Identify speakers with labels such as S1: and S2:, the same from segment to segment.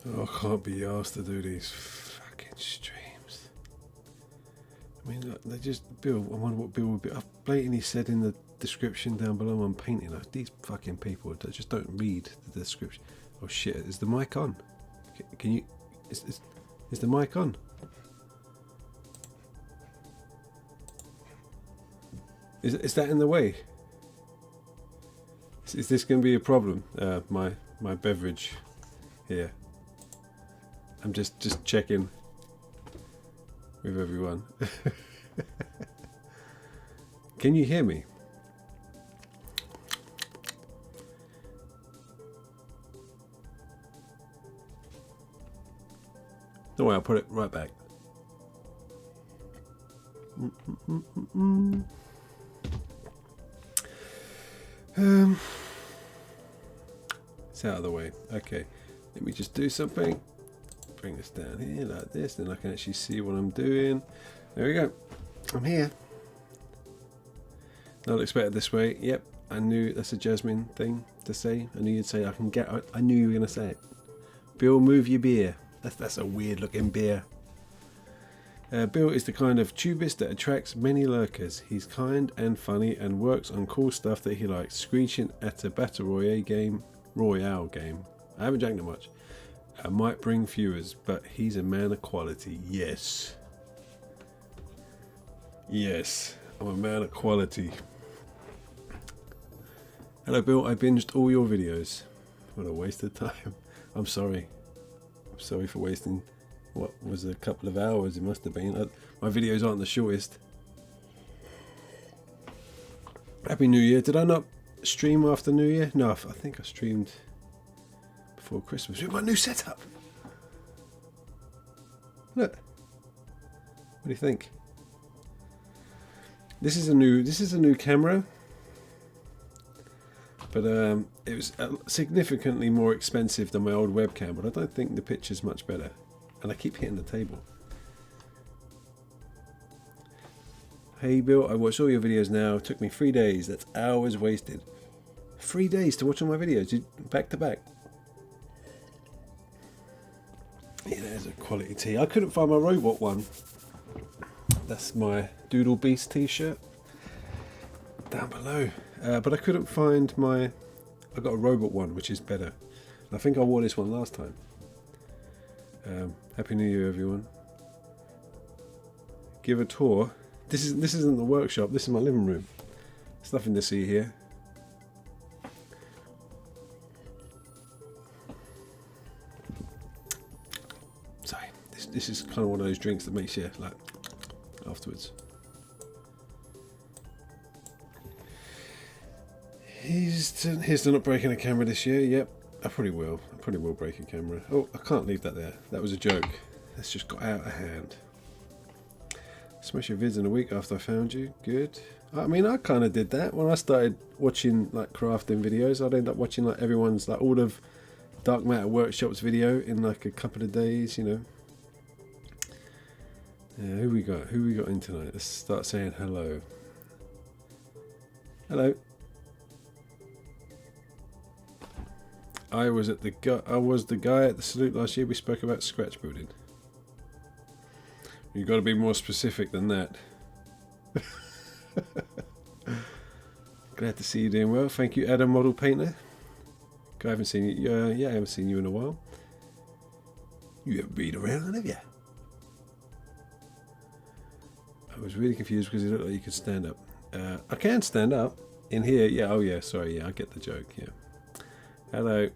S1: Oh, I can't be asked to do these fucking streams. I mean, look, they just Bill. I wonder what Bill would be. I've blatantly said in the description down below I'm painting. These fucking people that just don't read the description. Oh shit! Is the mic on? Can you? Is the mic on? Is that in the way? Is this going to be a problem? My beverage here. I'm just checking with everyone. Can you hear me? Don't worry, I'll put it right back. It's out of the way. Okay, let me just do something. Bring this down here like this, then I can actually see what I'm doing. There we go. I'm here. Not expected this way. Yep, I knew that's a Jasmine thing to say. I knew you'd say I can get. I knew you were gonna say it. Bill, move your beer. That's a weird looking beer. Bill is the kind of tubist that attracts many lurkers. He's kind and funny and works on cool stuff that he likes. Screeching at a Battle Royale game. I haven't drank that much. I might bring viewers, but he's a man of quality. Yes. Yes, I'm a man of quality. Hello Bill, I binged all your videos. What a waste of time. I'm sorry. I'm sorry for wasting what was a couple of hours. It must have been. My videos aren't the shortest. Happy New Year. Did I not stream after New Year? No, I think I streamed before Christmas with my new setup. Look. What do you think? This is a new camera, but it was significantly more expensive than my old webcam. But I don't think the picture's much better. And I keep hitting the table. Hey Bill, I watch all your videos now. It took me 3 days. That's hours wasted. 3 days to watch all my videos, back to back. Yeah, there's a quality tee. I couldn't find my robot one. That's my Doodle Beast t-shirt. Down below. But I couldn't find my... I got a robot one, which is better. I think I wore this one last time. Happy New Year, everyone. Give a tour. This isn't the workshop. This is my living room. There's nothing to see here. Sorry, this is kind of one of those drinks that makes you like afterwards. Here's to not breaking a camera this year. Yep, I probably will. I probably will break a camera. Oh, I can't leave that there. That was a joke. That's just got out of hand. Smash your vids in a week after I found you. Good. I mean, I kind of did that when I started watching like crafting videos. I'd end up watching like everyone's, like all of Dark Matter Workshop's video in like a couple of days, you know. Yeah, who we got in tonight? Let's start saying hello. Hello. I was the guy at the salute last year. We spoke about scratch building. You've got to be more specific than that. Glad to see you doing well. Thank you, Adam Model Painter. I haven't seen you. Yeah, I haven't seen you in a while. You haven't been around, have you? I was really confused because it looked like you could stand up. I can stand up in here. Yeah. Oh yeah. Sorry. Yeah, I get the joke. Yeah. Hello,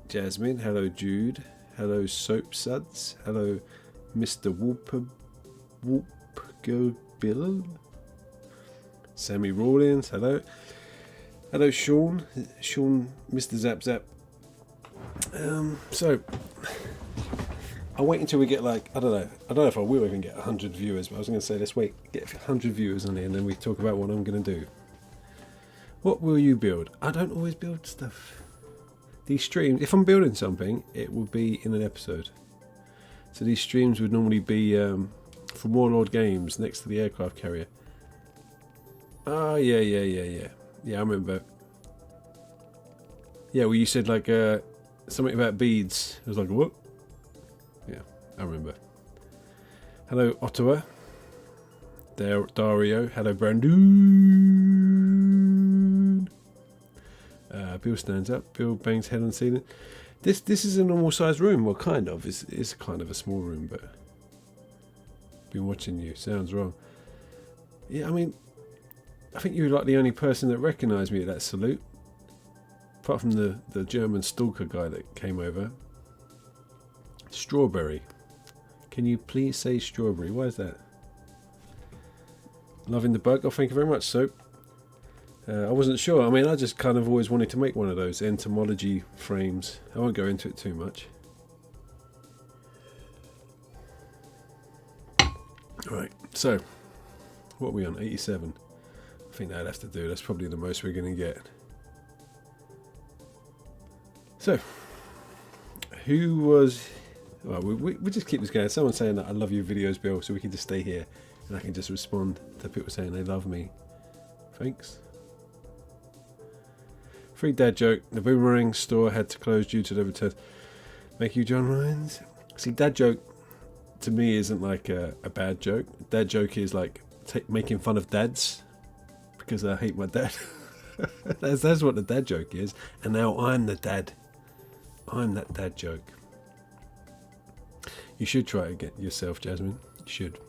S1: Jasmine. Hello, Jude. Hello, Soap Suds. Hello, Mr. Whoop Go Bill. Sammy Rawlins. Hello. Hello, Sean. Mr. Zap Zap. So I'll wait until we get like, I don't know if I will even get 100 viewers, but I was going to say let's wait, get 100 viewers on here and then we talk about what I'm going to do. What will you build? I don't always build stuff. These streams, if I'm building something, it will be in an episode. So these streams would normally be from Warlord Games next to the aircraft carrier. Oh, yeah. Yeah, I remember. Yeah, well, you said like something about beads. I was like, what? Yeah, I remember. Hello, Ottawa. Dario. Hello, Brandon. Bill stands up. Bill bangs head on the ceiling. This is a normal sized room. Well, kind of. It's kind of a small room, but been watching you. Sounds wrong. Yeah, I mean, I think you're like the only person that recognised me at that salute. Apart from the German stalker guy that came over. Strawberry. Can you please say strawberry? Why is that? Loving the bug. Oh, thank you very much, Soap. I wasn't sure. I mean, I just kind of always wanted to make one of those entomology frames. I won't go into it too much. Alright, so, what are we on? 87. I think that'd have to do. That's probably the most we're going to get. So, who was... Well, we just keep this going. Someone's saying that I love your videos, Bill, so we can just stay here and I can just respond to people saying they love me. Thanks. Free dad joke. The Boomerang store had to close due to the return. Make you John Ryan's? See, dad joke to me isn't like a bad joke. Dad joke is like making fun of dads because I hate my dad. that's what the dad joke is. And now I'm the dad. I'm that dad joke. You should try it yourself, Jasmine. You should.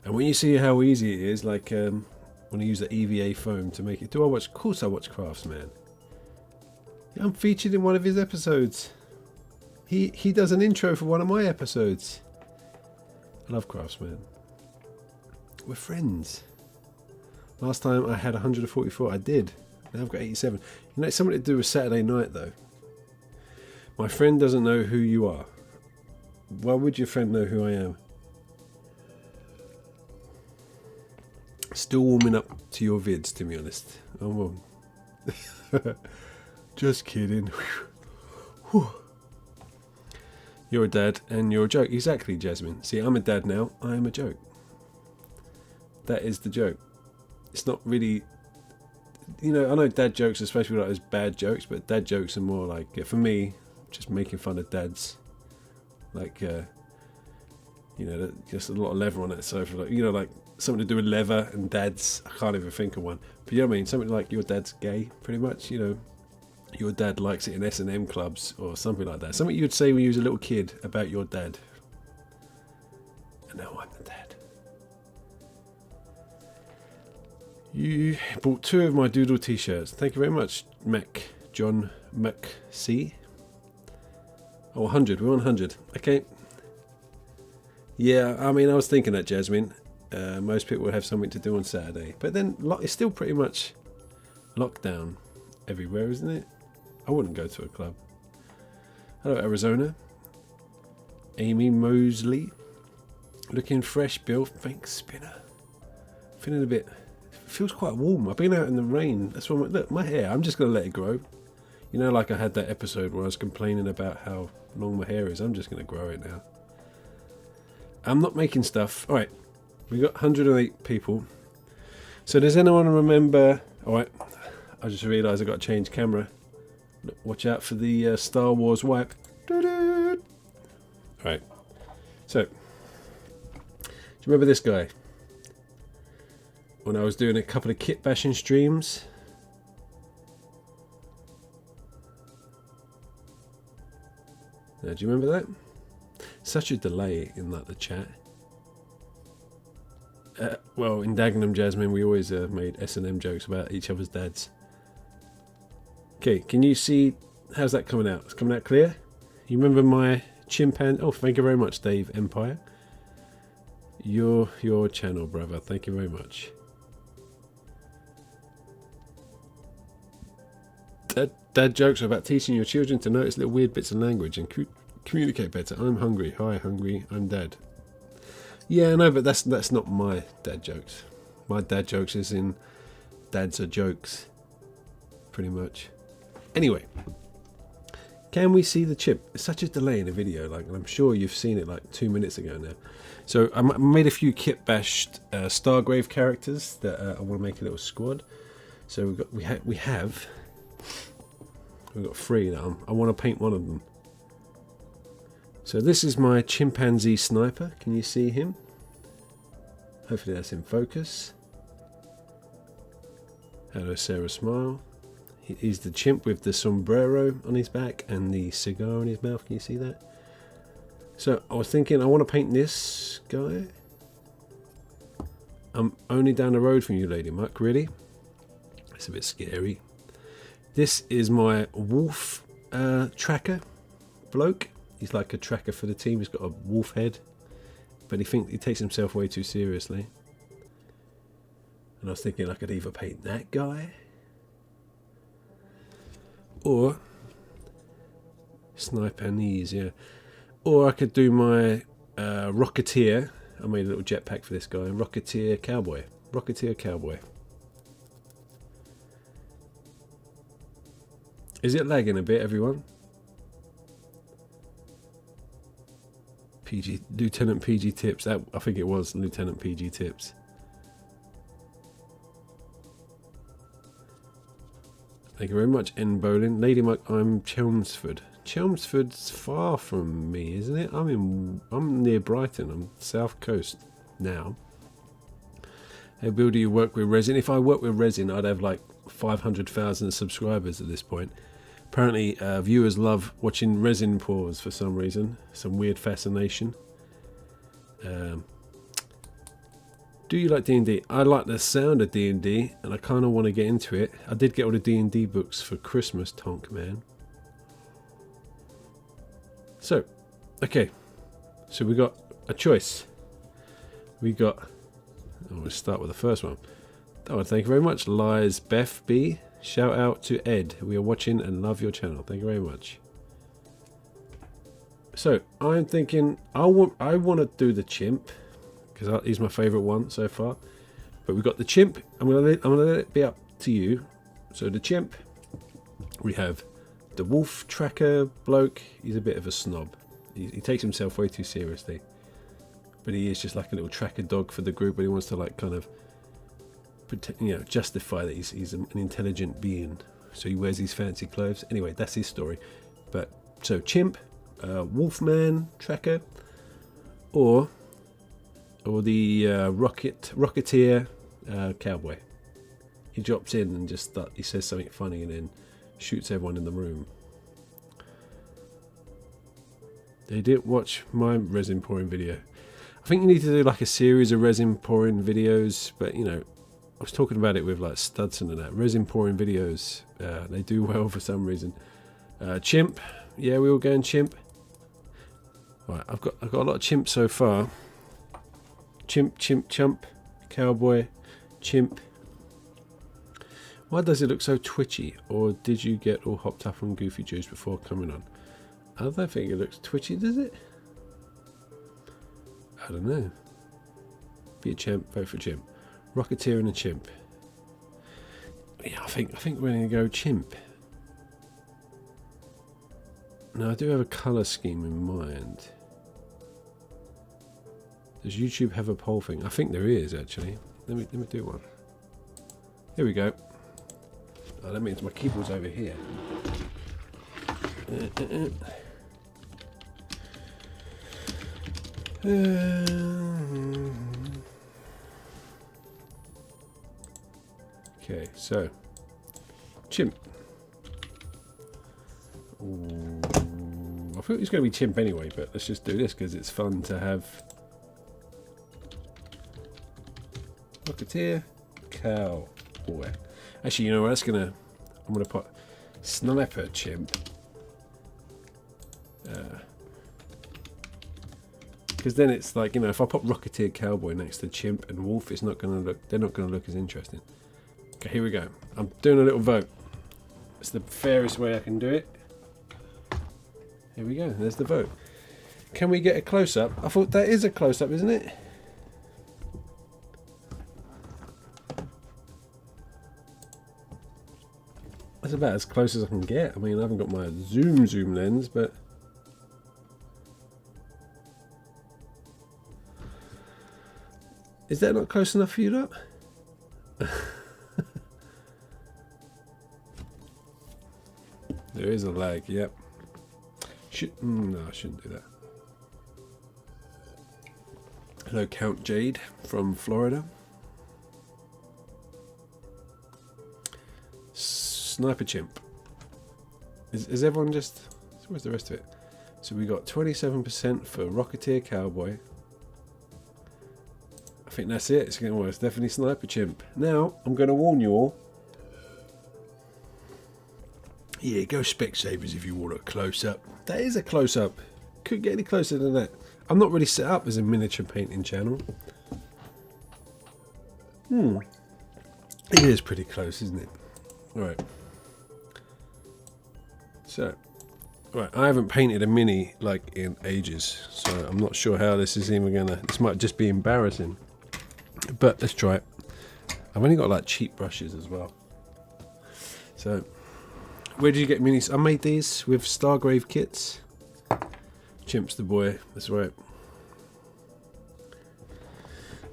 S1: And when you see how easy it is, like when I use the EVA foam to make it. Do I watch? Of course I watch Craftsman. I'm featured in one of his episodes. He does an intro for one of my episodes. I love Craftsman. We're friends. Last time I had 144. I did. Now I've got 87. You know, it's something to do with Saturday night though. My friend doesn't know who you are. Why would your friend know who I am? Still warming up to your vids, to be honest. I'm just kidding. You're a dad and you're a joke. Exactly, Jasmine. See, I'm a dad now. I am a joke. That is the joke. It's not really... You know, I know dad jokes, especially like those bad jokes, but dad jokes are more like, for me, just making fun of dads. Like, you know, just a lot of leather on that sofa. Like, you know, like something to do with leather and dads. I can't even think of one. But you know what I mean? Something like your dad's gay, pretty much. You know, your dad likes it in S&M clubs or something like that. Something you'd say when you was a little kid about your dad. And now I'm the dad. You bought 2 of my Doodle t-shirts. Thank you very much, John McC. Oh, 100. We're on 100. Okay. Yeah, I mean, I was thinking that, Jasmine. Most people would have something to do on Saturday. But then it's still pretty much lockdown everywhere, isn't it? I wouldn't go to a club. Hello, Arizona. Amy Mosley. Looking fresh, Bill. Thanks, Spinner. Feeling a bit... It feels quite warm. I've been out in the rain. That's why... Look, my hair. I'm just going to let it grow. You know, like I had that episode where I was complaining about how long my hair is. I'm just going to grow it now. I'm not making stuff. Alright, we got 108 people. So does anyone remember... Alright, I just realised I got to change camera. Look, watch out for the Star Wars wipe. Alright, so... Do you remember this guy? When I was doing a couple of kit bashing streams... Now, do you remember that? Such a delay in like the chat. Well, in Dagenham, Jasmine, we always made S&M jokes about each other's dads. Okay, can you see? How's that coming out? It's coming out clear? You remember my chimpanzee? Oh, thank you very much, Dave Empire. Your channel, brother. Thank you very much. Dad jokes are about teaching your children to notice little weird bits of language and communicate better. I'm hungry. Hi, hungry. I'm dad. Yeah, I know, but that's not my dad jokes. My dad jokes is in dads are jokes, pretty much. Anyway, can we see the chip? It's such a delay in a video. Like, I'm sure you've seen it like 2 minutes ago now. So I made a few kit bashed Stargrave characters that I want to make a little squad. So we have. We've got 3 now. I want to paint one of them. So this is my chimpanzee sniper. Can you see him? Hopefully that's in focus. Hello Sarah Smile. He's the chimp with the sombrero on his back and the cigar in his mouth. Can you see that? So I was thinking I want to paint this guy. I'm only down the road from you, Lady Muck. Really? It's a bit scary. This is my wolf tracker bloke. He's like a tracker for the team. He's got a wolf head, but he takes himself way too seriously. And I was thinking I could either paint that guy or Snipanese, yeah. Or I could do my Rocketeer. I made a little jetpack for this guy. Rocketeer Cowboy. Rocketeer Cowboy. Is it lagging a bit, everyone? Lieutenant PG Tips. I think it was Lieutenant PG Tips. Thank you very much, N Bowling. Lady Muck, I'm Chelmsford. Chelmsford's far from me, isn't it? I'm near Brighton. I'm south coast now. Hey Bill, do you work with resin? If I work with resin, I'd have like 500,000 subscribers at this point. Apparently, viewers love watching resin pours for some reason. Some weird fascination. Do you like D&D? I like the sound of D&D, and I kind of want to get into it. I did get all the D&D books for Christmas, Tonk Man. So, okay. So we got a choice. We got... we'll start with the first one. Oh, thank you very much, Lies Beth B. Shout out to Ed. We are watching and love your channel. Thank you very much. So, I'm thinking... I want to do the chimp, because he's my favourite one so far. But we've got the chimp. I'm gonna let it be up to you. So the chimp, we have the wolf tracker bloke. He's a bit of a snob. He takes himself way too seriously. But he is just like a little tracker dog for the group. But he wants to like kind of, justify that he's an intelligent being. So he wears these fancy clothes. Anyway, that's his story. But so chimp, wolfman tracker, or the Rocketeer Cowboy. He drops in and just he says something funny and then shoots everyone in the room. They didn't watch my resin pouring video. I think you need to do like a series of resin pouring videos, but I was talking about it with like Studson and that. Resin pouring videos, they do well for some reason. Chimp, yeah, we all going chimp. Right, I've got a lot of chimp so far. Chimp, chimp, chump, cowboy, chimp. Why does it look so twitchy? Or did you get all hopped up on Goofy Juice before coming on? I don't think it looks twitchy, does it? I don't know. Be a chimp, vote for chimp. Rocketeer and a chimp. Yeah, I think we're going to go chimp. Now I do have a colour scheme in mind. Does YouTube have a poll thing? I think there is actually. Let me do one. Here we go. Oh, that means my keyboard's over here. Okay, so chimp. Ooh, I thought it was going to be chimp anyway, but let's just do this because it's fun to have. Rocketeer, cowboy. Actually, you know what? I'm gonna put sniper chimp. Because then it's like, if I put Rocketeer Cowboy next to Chimp and Wolf, they're not going to look as interesting. Okay, here we go. I'm doing a little vote. It's the fairest way I can do it. Here we go. There's the vote. Can we get a close-up? I thought that is a close-up, isn't it? That's about as close as I can get. I mean, I haven't got my zoom lens, but... Is that not close enough for you, lot? There is a lag, yep. No, I shouldn't do that. Hello, Count Jade from Florida. Sniper Chimp. Is everyone just... Where's the rest of it? So we got 27% for Rocketeer Cowboy. I think that's it. It's definitely Sniper Chimp. Now, I'm going to warn you all. Yeah, go Specsavers if you want a close-up. That is a close-up. Couldn't get any closer than that. I'm not really set up as a miniature painting channel. It is pretty close, isn't it? Alright. So, right, I haven't painted a mini like in ages, so I'm not sure how this is even gonna... This might just be embarrassing. But let's try it. I've only got like cheap brushes as well. So, where did you get minis? I made these with Stargrave kits. Chimp's the boy, that's right.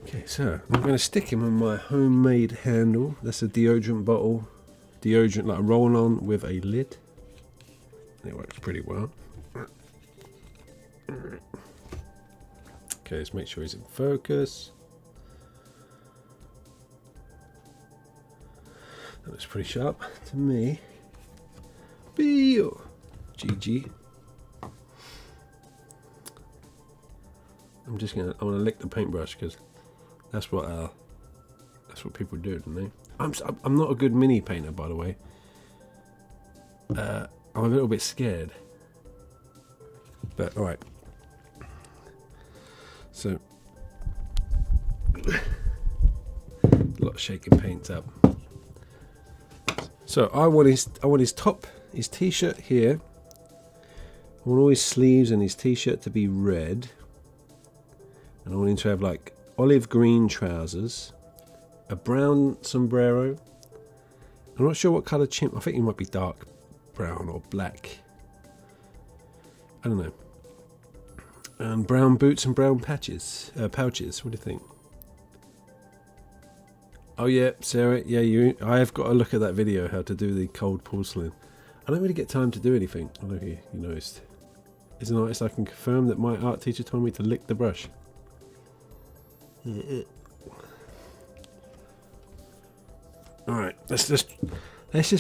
S1: Okay, so I'm going to stick him on my homemade handle. That's a deodorant bottle. Deodorant like a roll-on with a lid. It works pretty well. Okay, let's make sure he's in focus. That looks pretty sharp to me. GG. I want to lick the paintbrush because that's what people do, don't they? I'm not a good mini painter, by the way. I'm a little bit scared, but all right. So a lot of shaking paint up. So I want his top, his t-shirt here. I want all his sleeves and his t-shirt to be red. And I want him to have like olive green trousers, a brown sombrero. I'm not sure what colour chimp. I think he might be dark brown or black. I don't know. And brown boots and brown pouches. What do you think? Oh yeah, Sarah. Yeah, I have got to look at that video how to do the cold porcelain. I don't really get time to do anything. I don't know if you noticed. As an artist, I can confirm that my art teacher told me to lick the brush. Alright, let's just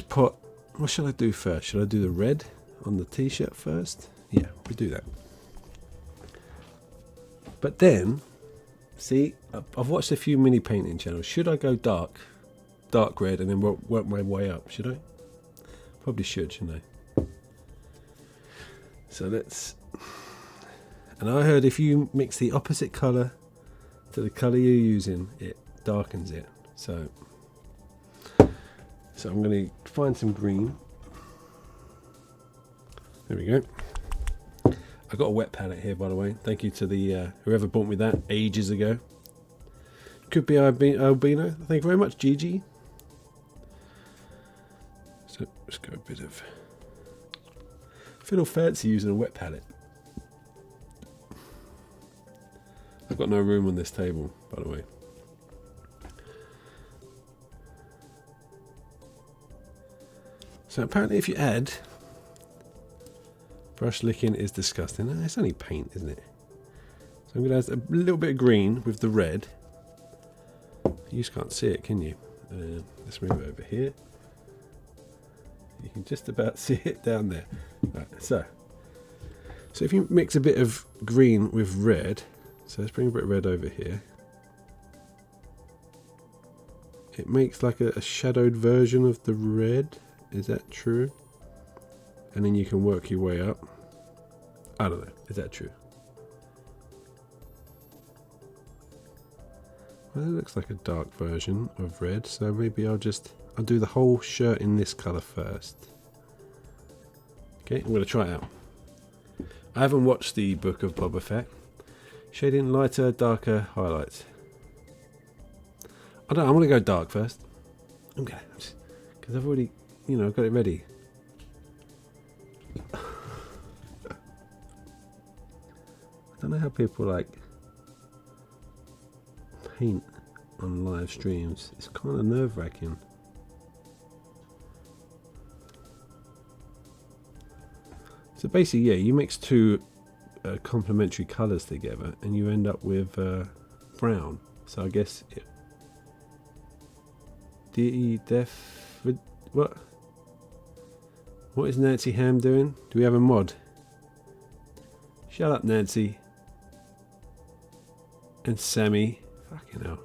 S1: put... What should I do first? Should I do the red on the t-shirt first? Yeah, we do that. But then, see, I've watched a few mini painting channels. Should I go dark red, and then work my way up? Should I? Probably shouldn't I? So let's... And I heard if you mix the opposite colour to the colour you're using, it darkens it. So I'm going to find some green. There we go. I got a wet palette here, by the way. Thank you to the whoever bought me that ages ago. Could be albino. Thank you very much, Gigi. So let's go a bit of... I feel all fancy using a wet palette. I've got no room on this table, by the way. So apparently if you add... Brush licking is disgusting. It's only paint, isn't it? So I'm going to add a little bit of green with the red. You just can't see it, can you? Let's move it over here. You can just about see it down there. Right, so if you mix a bit of green with red... So let's bring a bit of red over here. It makes like a shadowed version of the red. Is that true? And then you can work your way up. I don't know. Is that true? Well, it looks like a dark version of red. So maybe I'll do the whole shirt in this colour first. Okay, I'm going to try it out. I haven't watched the Book of Boba Fett. Shading lighter, darker highlights. I want to go dark first. I'm gonna, because I've already, got it ready. I don't know how people like paint on live streams. It's kind of nerve-wracking. So basically, yeah, you mix two complementary colours together and you end up with brown. So I guess what? What is Nancy Ham doing? Do we have a mod? Shut up, Nancy. And Sammy. Fucking hell.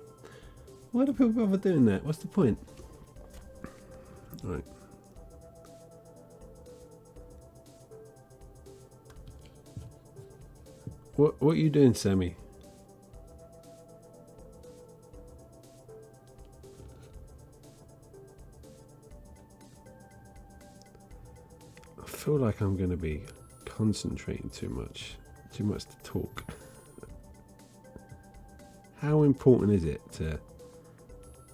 S1: Why do people bother doing that? What's the point? Right. What are you doing, Sammy? I feel like I'm going to be concentrating too much to talk. How important is it to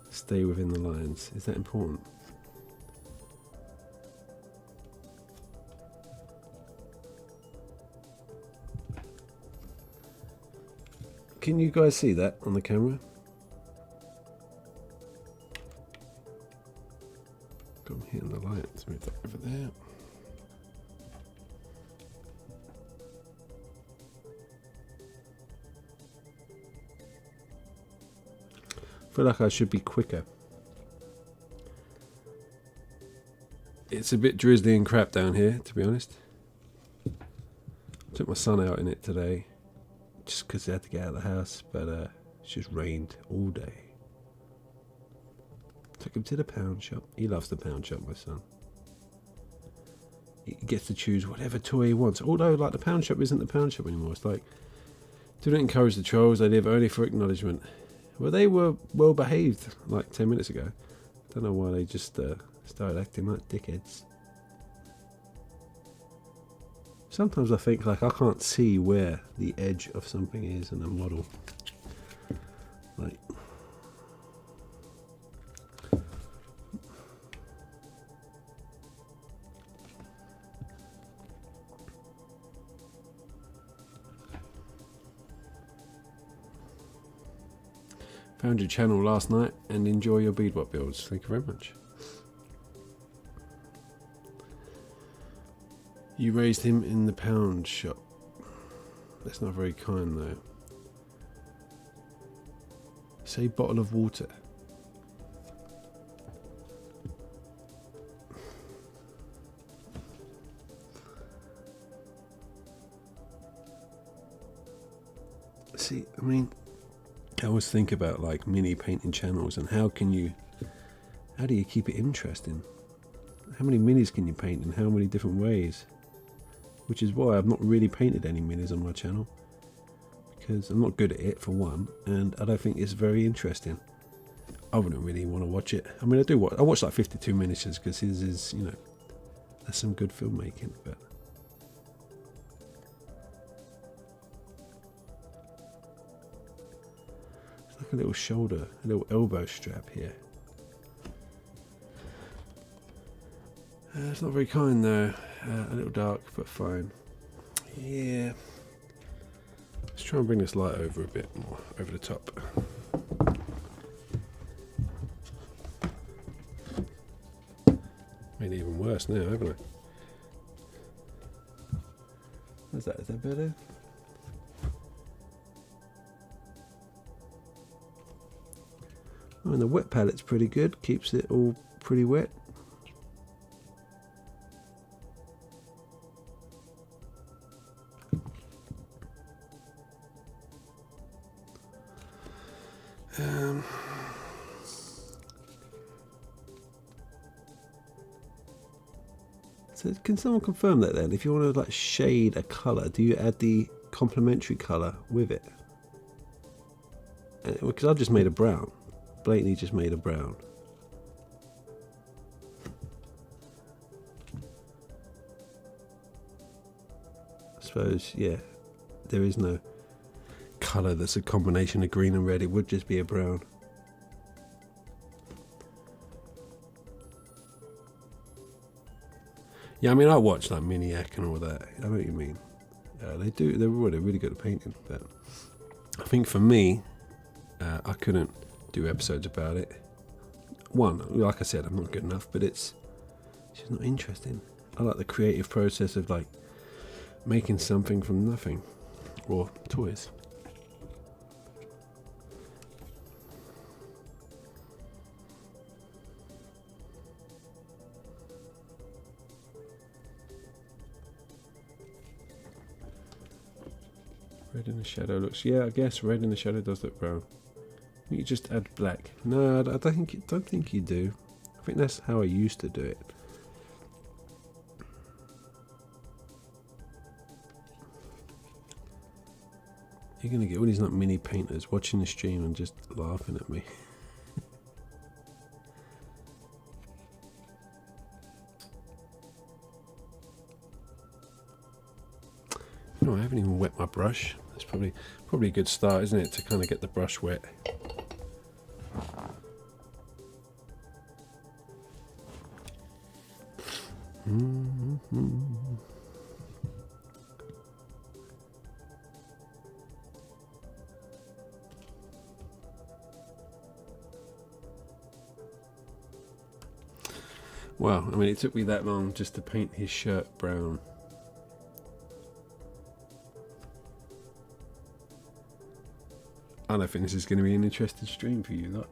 S1: stay within the lines? Is that important? Can you guys see that on the camera? Got me hitting the light. Let's move that over there. I feel like I should be quicker. It's a bit drizzly and crap down here, to be honest. Took my son out in it today, just because he had to get out of the house, but it's just rained all day. Took him to the pound shop. He loves the pound shop, my son. He gets to choose whatever toy he wants. Although, like, the pound shop isn't the pound shop anymore. It's like, do not encourage the trolls. They live only for acknowledgement. Well, they were well behaved like 10 minutes ago. Don't know why they just started acting like dickheads. Sometimes I think like I can't see where the edge of something is in a model. Like, found your channel last night and enjoy your beadbot builds. Thank you very much. You raised him in the pound shop. That's not very kind though. Say bottle of water. See, I mean, I always think about like mini painting channels and how do you keep it interesting? How many minis can you paint in how many different ways? Which is why I've not really painted any minis on my channel, because I'm not good at it for one, and I don't think it's very interesting. I wouldn't really want to watch it. I mean, I watch like 52 miniatures because his is, you know, that's some good filmmaking, but it's like a little shoulder, a little elbow strap here. It's not very kind though. A little dark, but fine. Yeah. Let's try and bring this light over a bit more, over the top. Made it even worse now, haven't I? What's that? Is that better? Oh, and the wet palette's pretty good. Keeps it all pretty wet. So can someone confirm that then? If you want to like shade a colour, do you add the complementary colour with it? Because I've just made a brown. Blatantly just made a brown. I suppose, yeah, there is no colour that's a combination of green and red. It would just be a brown. Yeah, I mean, I watch like Miniac and all that. I know what you mean. They're really good at painting. But I think for me, I couldn't do episodes about it. One, like I said, I'm not good enough, but it's just not interesting. I like the creative process of like making something from nothing, or toys. in the shadow looks... Yeah, I guess red in the shadow does look brown. You just add black. No, I don't think you do. I think that's how I used to do it. You're going to get all these like mini painters watching the stream and just laughing at me. No, I haven't even wet my brush. That's probably a good start, isn't it, to kind of get the brush wet. Wow, I mean, it took me that long just to paint his shirt brown. I don't think this is going to be an interesting stream for you, lot.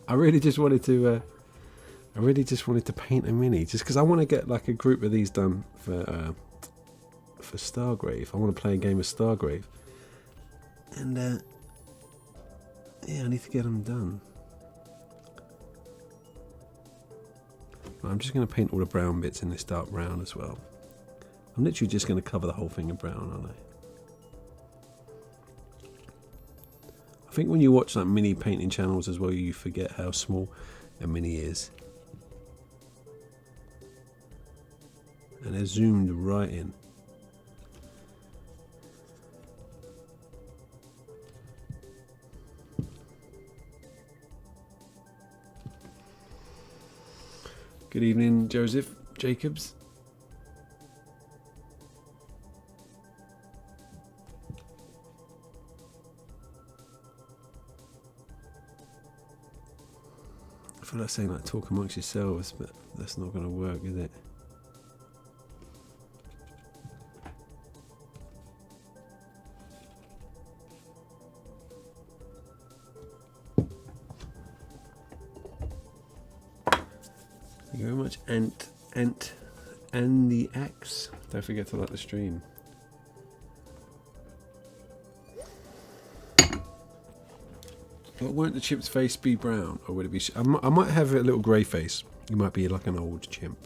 S1: I really just wanted to paint a mini, just because I want to get like a group of these done for Stargrave. I want to play a game of Stargrave, and yeah, I need to get them done. I'm just going to paint all the brown bits in this dark brown as well. I'm literally just going to cover the whole thing in brown, aren't I? I think when you watch like mini painting channels as well, you forget how small a mini is. And they're zoomed right in. Good evening, Joseph Jacobs. I feel like saying like talk amongst yourselves, but that's not going to work, is it? Thank you very much, Ant, and the Axe. Don't forget to like the stream. But won't the chimp's face be brown, or would it be? I might have a little grey face. You might be like an old chimp.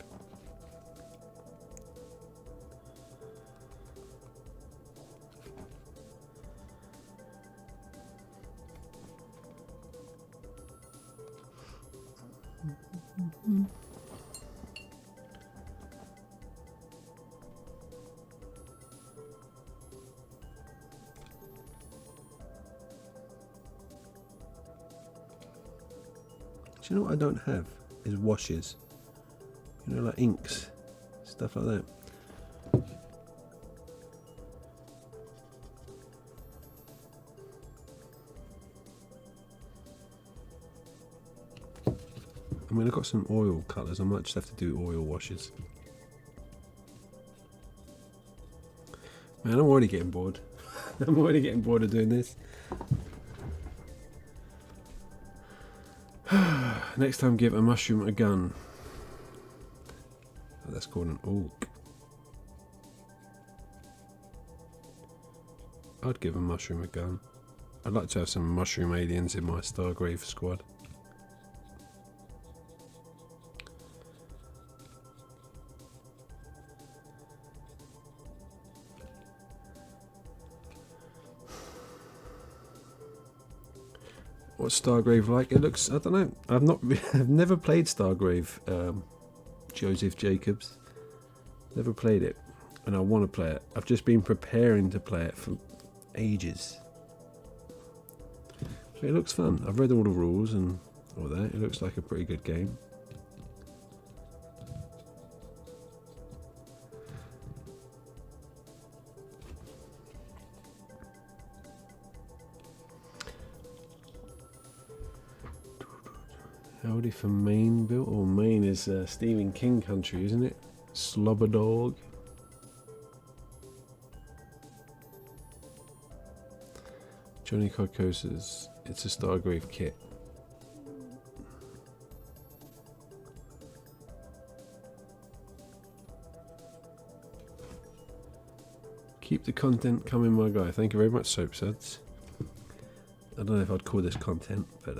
S1: Do you know what I don't have? Is washes. You know, like inks, stuff like that. I mean, I've got some oil colours. I might just have to do oil washes. Man, I'm already getting bored. I'm already getting bored of doing this. Next time, give a mushroom a gun. Oh, that's called an orc. I'd give a mushroom a gun. I'd like to have some mushroom aliens in my Stargrave squad. What's Stargrave like? It looks, I don't know. I've never played Stargrave, Joseph Jacobs. Never played it, and I want to play it. I've just been preparing to play it for ages. So it looks fun. I've read all the rules and all that. It looks like a pretty good game. Howdy for Maine, Bill. Oh, Maine is Stephen King country, isn't it? Slobber Dog. Johnny Carcosa's It's a Stargrave kit. Keep Keep the content coming, my guy. Thank you very much, Soapsuds. I don't know if I'd call this content, but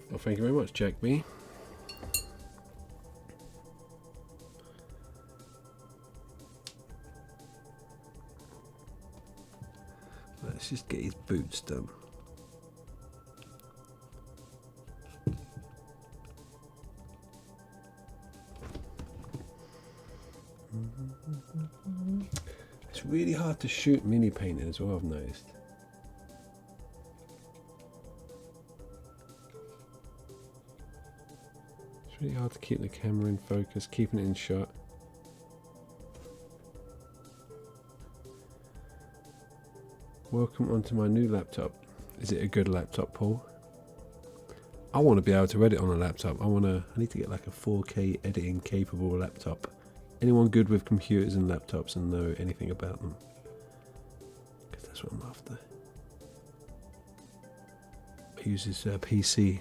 S1: well, thank you very much, Jack B. Let's just get his boots done. It's really hard to shoot mini painting as well, I've noticed. It's really hard to keep the camera in focus, keeping it in shot. Welcome onto my new laptop. Is it a good laptop, Paul? I want to be able to edit on a laptop. I need to get like a 4K editing capable laptop. Anyone good with computers and laptops and know anything about them? Because that's what I'm after. I use this PC.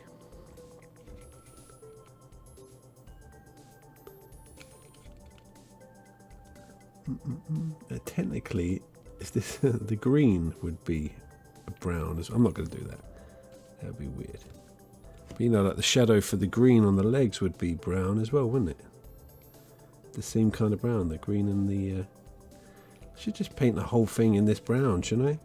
S1: Technically, if this the green would be a brown. I'm not going to do that. That would be weird. But you know, like the shadow for the green on the legs would be brown as well, wouldn't it? The same kind of brown, the green and the... I should just paint the whole thing in this brown, shouldn't I?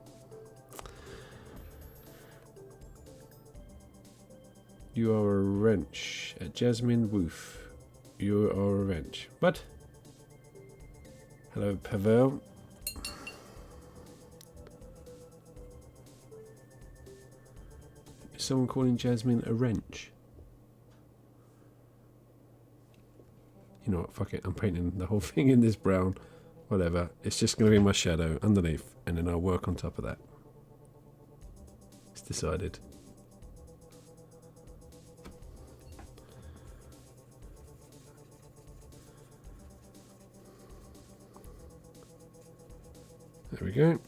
S1: You are a wrench. Jasmine Woof. You are a wrench. What? Hello, Pavel. Is someone calling Jasmine a wrench? You know what, fuck it, I'm painting the whole thing in this brown. Whatever, it's just going to be my shadow underneath, and then I'll work on top of that. It's decided. There we go.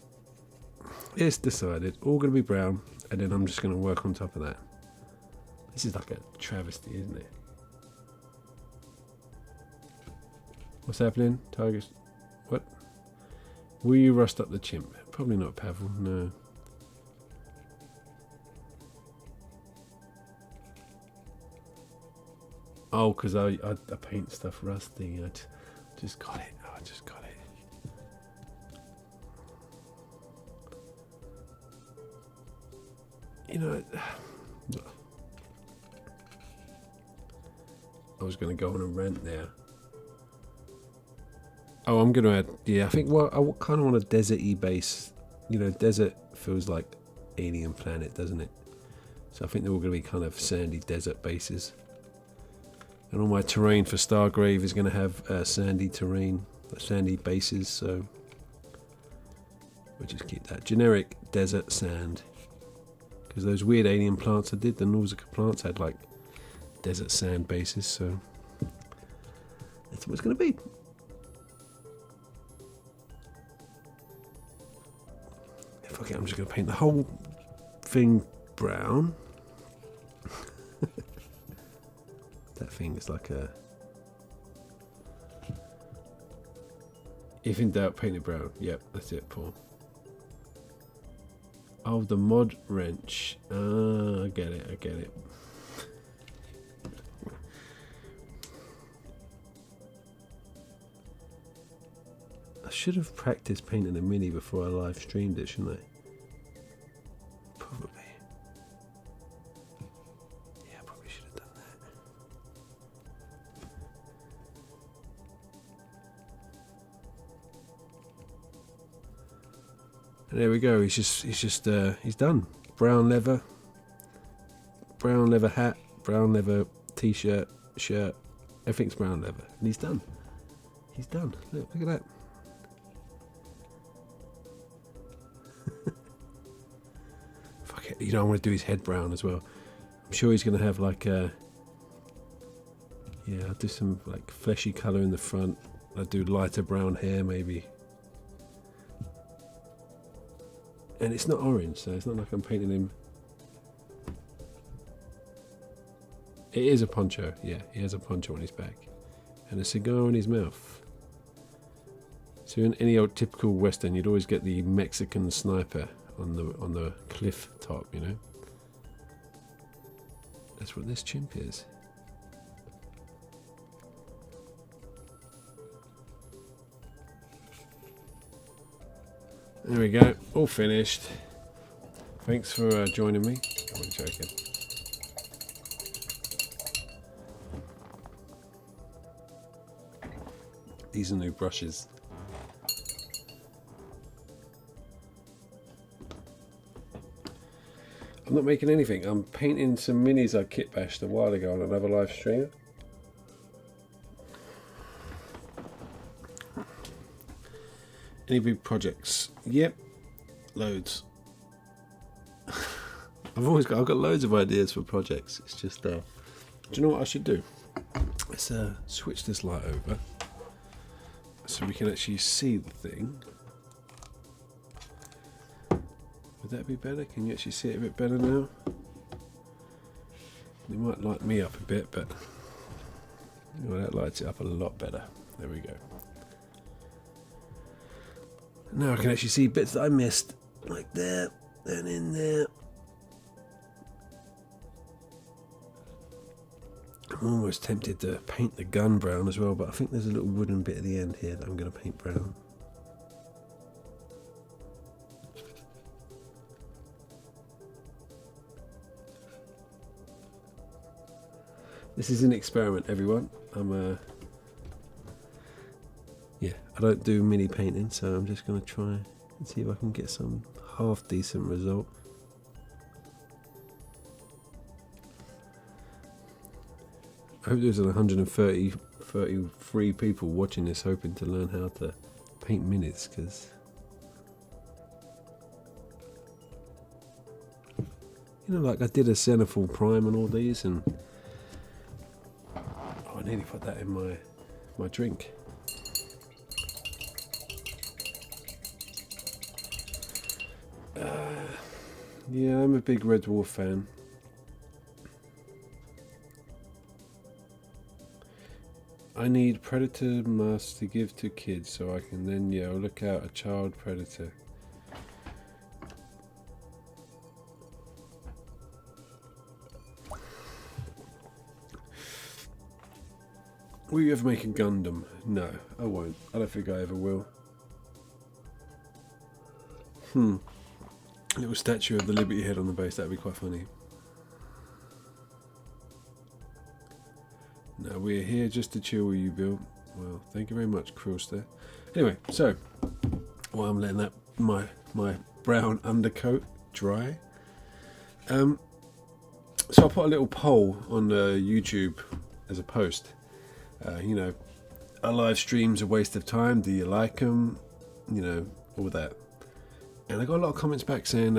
S1: It's decided, all going to be brown, and then I'm just going to work on top of that. This is like a travesty, isn't it? What's happening? Tigers. What? Will you rust up the chimp? Probably not, Pavel. No. Oh, because I paint stuff rusty. I just got it. Oh, I just got it. You know, I was going to go on a rant there. Oh, I'm going to add, yeah, I think, well, I kind of want a desert-y base. You know, desert feels like alien planet, doesn't it? So I think they're all going to be kind of sandy desert bases. And all my terrain for Stargrave is going to have sandy terrain, sandy bases, so we'll just keep that. Generic desert sand. Because those weird alien plants I did, the Nausicaa plants, had like desert sand bases, so that's what it's going to be. Okay, I'm just going to paint the whole thing brown. That thing is like a... If in doubt, paint it brown. Yep, that's it, Paul. Oh, the mod wrench. Ah, I get it, I get it. I should have practiced painting a mini before I live streamed it, shouldn't I? Probably. Yeah, I probably should have done that. And there we go. He's done. Brown leather hat, brown leather t-shirt, shirt. Everything's brown leather, and he's done. He's done. Look at that. Fuck it. You know, I want to do his head brown as well. I'm sure he's going to have like a... Yeah, I'll do some like fleshy colour in the front. I'll do lighter brown hair maybe. And it's not orange, so it's not like I'm painting him It is a poncho, yeah. He has a poncho on his back. And a cigar in his mouth. So in any old typical Western, you'd always get the Mexican sniper on the cliff top, you know. That's what this chimp is. There we go, all finished. Thanks for joining me. I'm joking. These are new brushes. I'm not making anything. I'm painting some minis I kit bashed a while ago on another live stream. Any big projects? Yep, loads. I've got loads of ideas for projects. It's just, do you know what I should do? Let's switch this light over so we can actually see the thing. Would that be better? Can you actually see it a bit better now? It might light me up a bit, but well, that lights it up a lot better. There we go. Now I can actually see bits that I missed, like there and in there. I'm almost tempted to paint the gun brown as well, but I think there's a little wooden bit at the end here that I'm going to paint brown. This is an experiment, everyone. Yeah, I don't do mini painting, so I'm just going to try and see if I can get some half decent result. I hope there's 133 people watching this hoping to learn how to paint minis, because you know, like I did a Zenithal Prime and all these, and oh, I nearly put that in my drink. Yeah, I'm a big Red Dwarf fan. I need predator masks to give to kids so I can then, yeah, look out a child predator. Will you ever make a Gundam? No, I won't. I don't think I ever will. A little statue of the Liberty head on the base, that'd be quite funny. No, we're here just to chill with you, Bill. Well, thank you very much, Krillster. Anyway, so while I'm letting that my brown undercoat dry, so I put a little poll on YouTube as a post. You know, are live streams a waste of time? Do you like them? You know, all that. And I got a lot of comments back saying,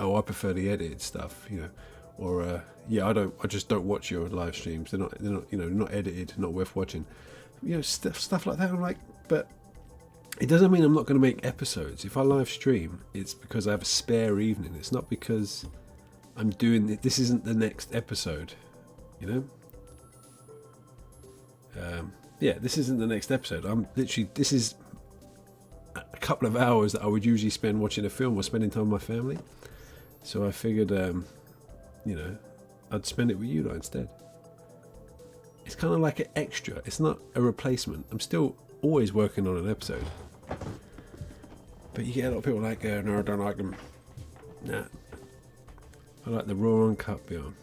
S1: "Oh, I prefer the edited stuff," you know, or "Yeah, I just don't watch your live streams. They're not, you know, not edited, not worth watching." You know, stuff like that. I'm like, but it doesn't mean I'm not going to make episodes. If I live stream, it's because I have a spare evening. It's not because I'm doing it. This isn't the next episode, you know. Yeah, this isn't the next episode. This is a couple of hours that I would usually spend watching a film or spending time with my family. So I figured, you know, I'd spend it with you lot instead. It's kind of like an extra. It's not a replacement. I'm still always working on an episode. But you get a lot of people like, no, I don't like them. Nah. I like the raw uncut bill.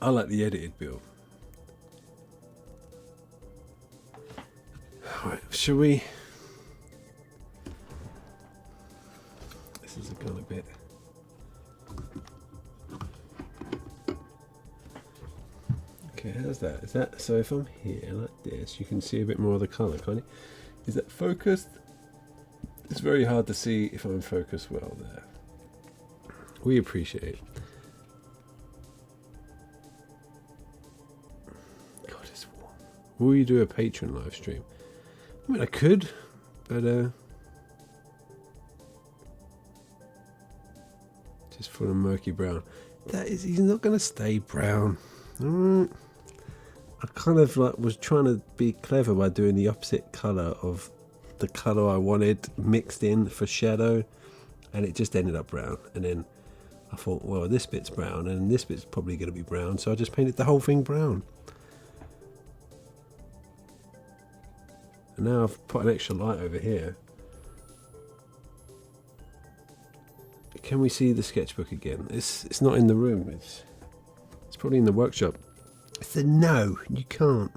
S1: I like the edited bill. Alright, shall we... This has gone a bit... Okay, how's that? Is that... So if I'm here like this, you can see a bit more of the colour, can't you? Is that focused? It's very hard to see if I'm focused well there. We appreciate it. God, it's warm. Will you do a Patreon live stream? I mean, I could, but just for a murky brown. That is, he's not going to stay brown. I kind of like was trying to be clever by doing the opposite colour of the colour I wanted mixed in for shadow, and it just ended up brown. And then I thought, well, this bit's brown and this bit's probably going to be brown, so I just painted the whole thing brown. And now I've put an extra light over here. Can we see the sketchbook again? It's not in the room. It's probably in the workshop. I said no, you can't.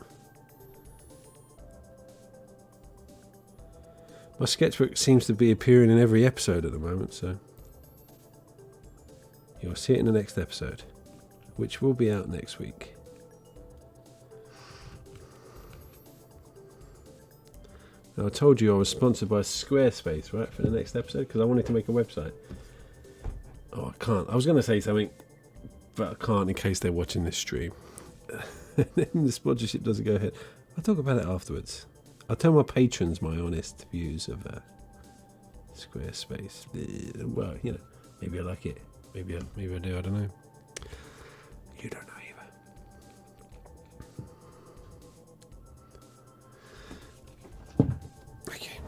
S1: My sketchbook seems to be appearing in every episode at the moment, so you'll see it in the next episode, which will be out next week. Now, I told you I was sponsored by Squarespace, right, for the next episode, because I wanted to make a website. Oh, I can't. I was going to say something, but I can't in case they're watching this stream. Then the sponsorship doesn't go ahead. I'll talk about it afterwards. I'll tell my patrons my honest views of Squarespace. Well, you know, maybe I like it. Maybe I do. I don't know. You don't know either. Okay.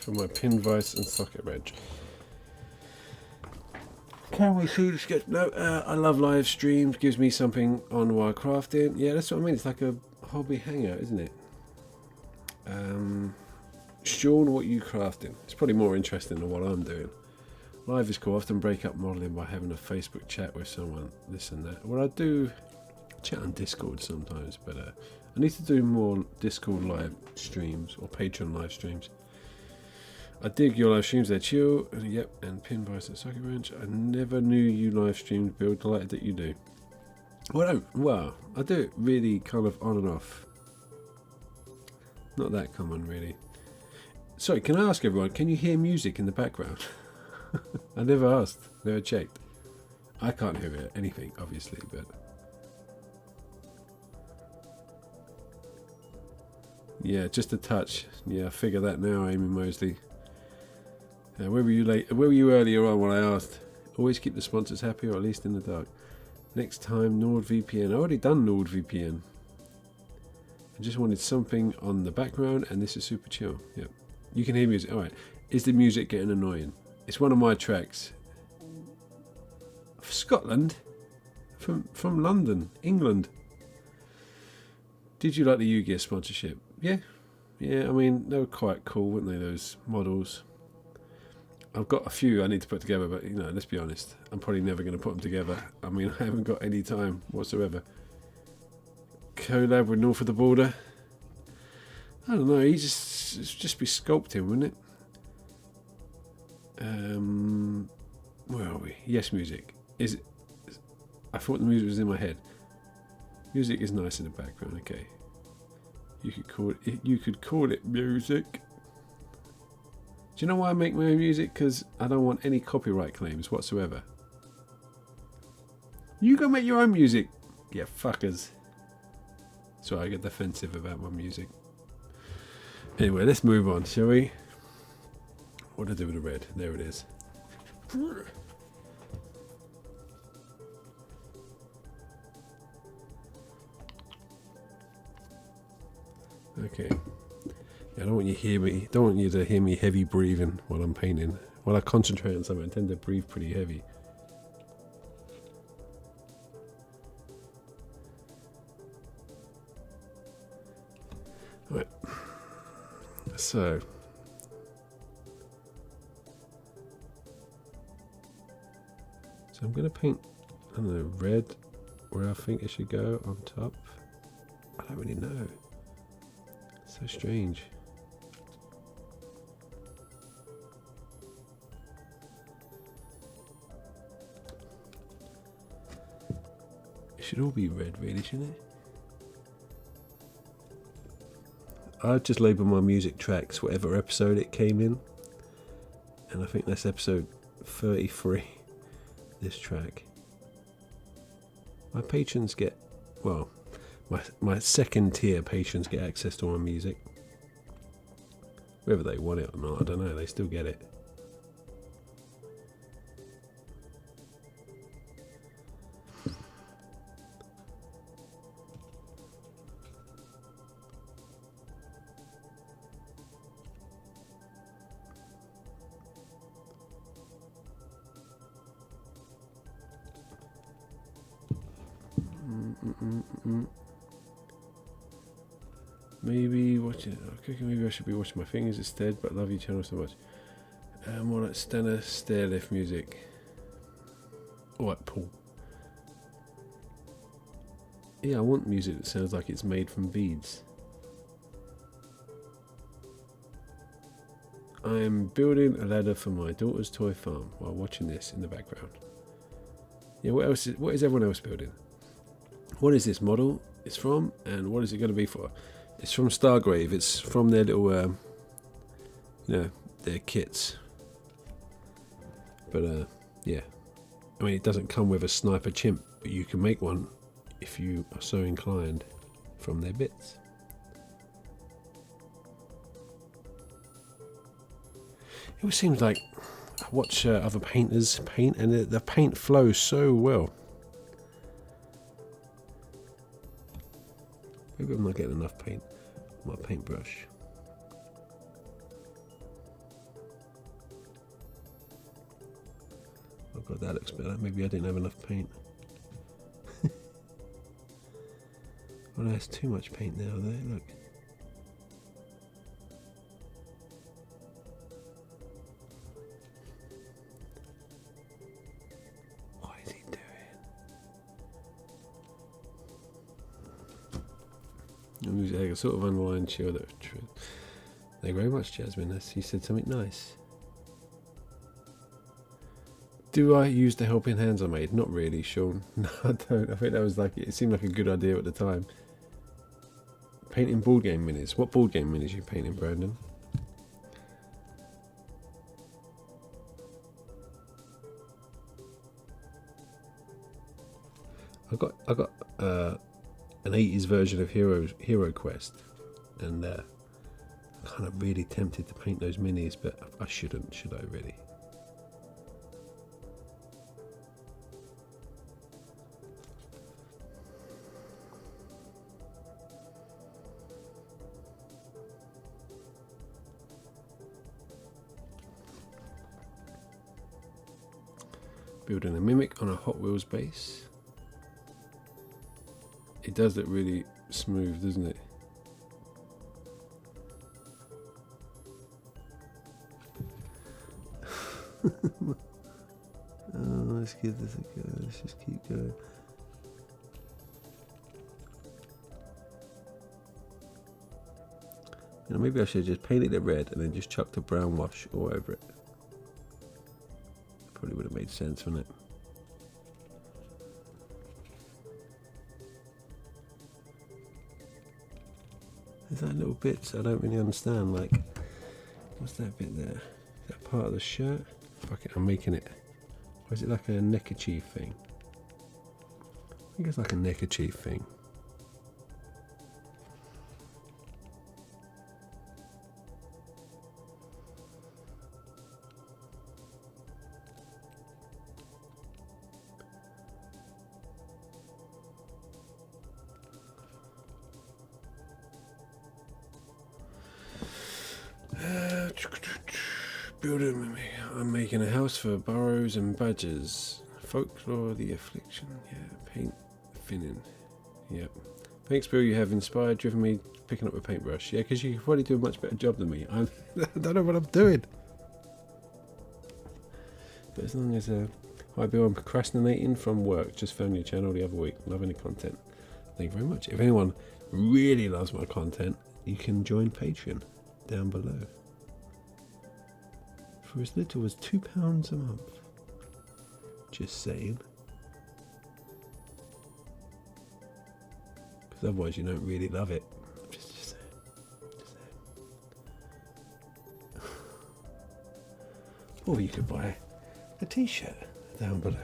S1: For my pin vise and socket wrench. Can we see the sketch? No, I love live streams. Gives me something on while crafting. Yeah, that's what I mean. It's like a hobby hangout, isn't it? Sean, what are you crafting? It's probably more interesting than what I'm doing. Live is cool. I often break up modelling by having a Facebook chat with someone, this and that. Well, I do chat on Discord sometimes, but I need to do more Discord live streams or Patreon live streams. I dig your live streams, they're chill. Yep, and pin vice and socket wrench. I never knew you live streamed, Bill. Delighted that you do. Well, I do it really kind of on and off. Not that common, really. Sorry, can I ask everyone, can you hear music in the background? I never asked, never checked. I can't hear anything, obviously, but... Yeah, just a touch. Yeah, I figure that now, Amy Mosley. Where were you earlier on when I asked? Always keep the sponsors happy, or at least in the dark. Next time, NordVPN. I already done NordVPN. I just wanted something on the background, and this is super chill. Yep. You can hear music. Alright. Is the music getting annoying? It's one of my tracks. Scotland? From London, England. Did you like the Yu-Gi-Oh sponsorship? Yeah. Yeah, I mean, they were quite cool, weren't they, those models? I've got a few I need to put together, but, you know, let's be honest. I'm probably never going to put them together. I mean, I haven't got any time whatsoever. Collab with North of the Border. I don't know, it's just be sculpting, wouldn't it? Where are we? Yes, music. Is it? I thought the music was in my head. Music is nice in the background, okay. You could call it music. Do you know why I make my own music? Because I don't want any copyright claims whatsoever. You go make your own music, you fuckers. So I get defensive about my music. Anyway, let's move on, shall we? What do I do with the red? There it is. Okay. I don't want you to hear me heavy breathing while I'm painting. While I concentrate on something, I tend to breathe pretty heavy. Right. So I'm going to paint, I don't know, red where I think it should go on top. I don't really know. It's so strange. It should all be red, really, shouldn't it? I've just labelled my music tracks whatever episode it came in, and I think that's episode 33, this track. My patrons get, well, my second tier patrons get access to my music. Whether they want it or not, I don't know, they still get it. Maybe watching cooking. Maybe I should be watching my fingers instead. But I love your channel so much. More like Stena stairlift music. Alright, Paul. Yeah, I want music that sounds like it's made from beads. I am building a ladder for my daughter's toy farm while watching this in the background. Yeah, what is everyone else building? What is this model it's from, and what is it going to be for? It's from Stargrave. It's from their little, their kits. But yeah, I mean, it doesn't come with a sniper chimp, but you can make one if you are so inclined from their bits. It always seems like I watch other painters paint, and the paint flows so well. Maybe I'm not getting enough paint on my paintbrush. Oh god, that looks better. Maybe I didn't have enough paint. Oh, there's too much paint now there, look. What is he doing? Music, a sort of unwind chill that truth. Thank you very much, Jasmine. You said something nice. Do I use the helping hands I made? Not really, Sean. No, I don't. I think that was like, it seemed like a good idea at the time. Painting board game minis. What board game minis are you painting, Brandon? I got an 80s version of Hero Quest, and I'm kind of really tempted to paint those minis, but I shouldn't, should I really? Building a Mimic on a Hot Wheels base. It does look really smooth, doesn't it? Oh, let's give this a go. Let's just keep going. You know, maybe I should have just painted it red and then just chucked a brown wash all over it. Probably would have made sense, wouldn't it? There's that little bits I don't really understand, like, what's that bit there? Is that part of the shirt? Fuck it, I'm making it. Or is it like a neckerchief thing? I think it's like a neckerchief thing. Building, I'm making a house for burrows and badgers. Folklore, the affliction, yeah. Paint, thinning, yep. Thanks, Bill. You have inspired, driven me picking up a paintbrush. Yeah, because you probably do a much better job than me. I don't know what I'm doing. But as long as hi, Bill. I'm procrastinating from work. Just found your channel the other week. Love any content. Thank you very much. If anyone really loves my content, you can join Patreon down below. For as little as £2 a month. Just saying. Because otherwise you don't really love it. Just saying. Just saying. Or you could buy a t-shirt down below.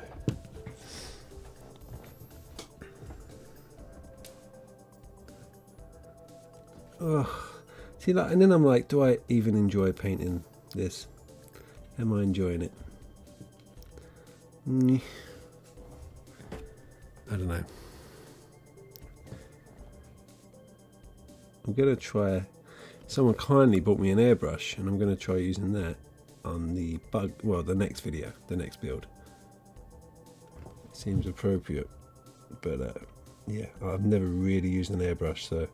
S1: Oh, see, like, and then I'm like, do I even enjoy painting this? Am I enjoying it? I don't know. I'm gonna try. Someone kindly bought me an airbrush, and I'm gonna try using that on the the next video, the next build. Seems appropriate, but Yeah, I've never really used an airbrush, so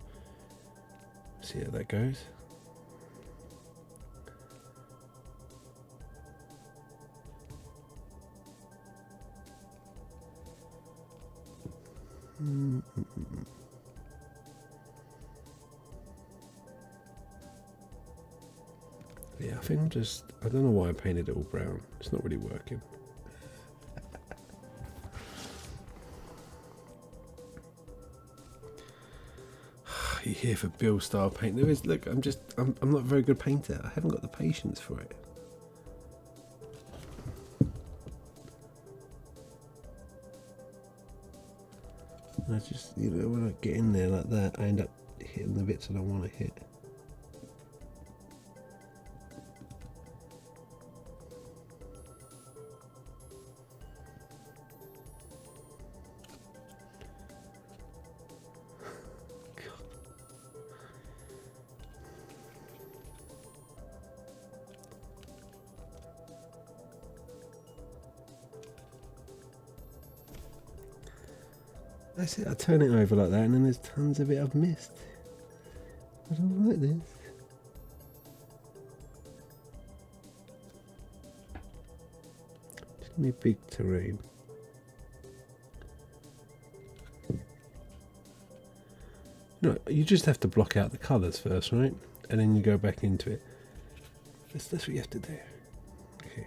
S1: see how that goes. Yeah, I think I don't know why I painted it all brown. It's not really working. You're here for Bill style paint. There is, look, I'm not a very good painter. I haven't got the patience for it. I just, when I get in there like that, I end up hitting the bits that I want to hit. That's it, I turn it over like that and then there's tons of it I've missed. I don't like this. Just give me big terrain. No, you just have to block out the colours first, right? And then you go back into it. That's what you have to do. Okay.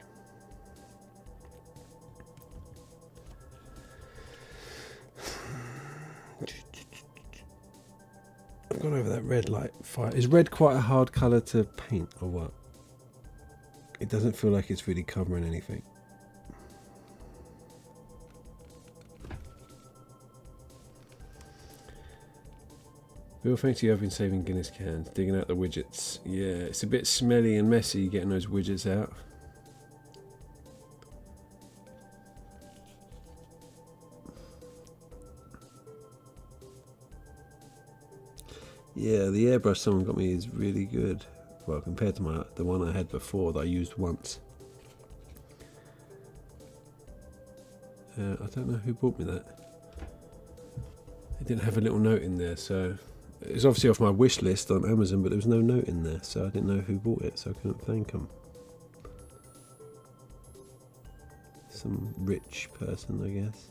S1: I've gone over that red light fire. Is red quite a hard colour to paint or what? It doesn't feel like it's really covering anything. Bill, thanks to you, I've been saving Guinness cans, digging out the widgets. Yeah, it's a bit smelly and messy getting those widgets out. Yeah, the airbrush someone got me is really good. Well, compared to the one I had before that I used once. I don't know who bought me that. It didn't have a little note in there, so it's obviously off my wish list on Amazon, but there was no note in there, so I didn't know who bought it, so I couldn't thank them. Some rich person, I guess.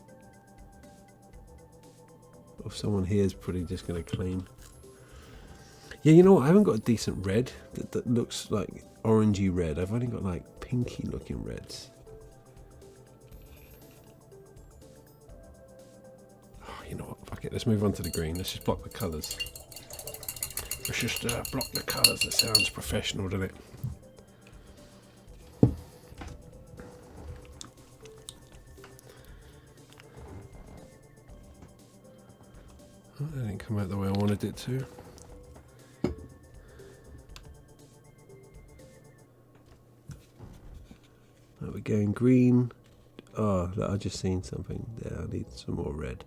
S1: Or someone here is probably just going to claim. Yeah, you know what? I haven't got a decent red that looks like orangey red. I've only got like pinky looking reds. Oh, you know what? Fuck it. Let's move on to the green. Let's just block the colours. Let's just block the colours. That sounds professional, doesn't it? Oh, that didn't come out the way I wanted it to. There we go, in green. Oh, look, I just seen something there. I need some more red.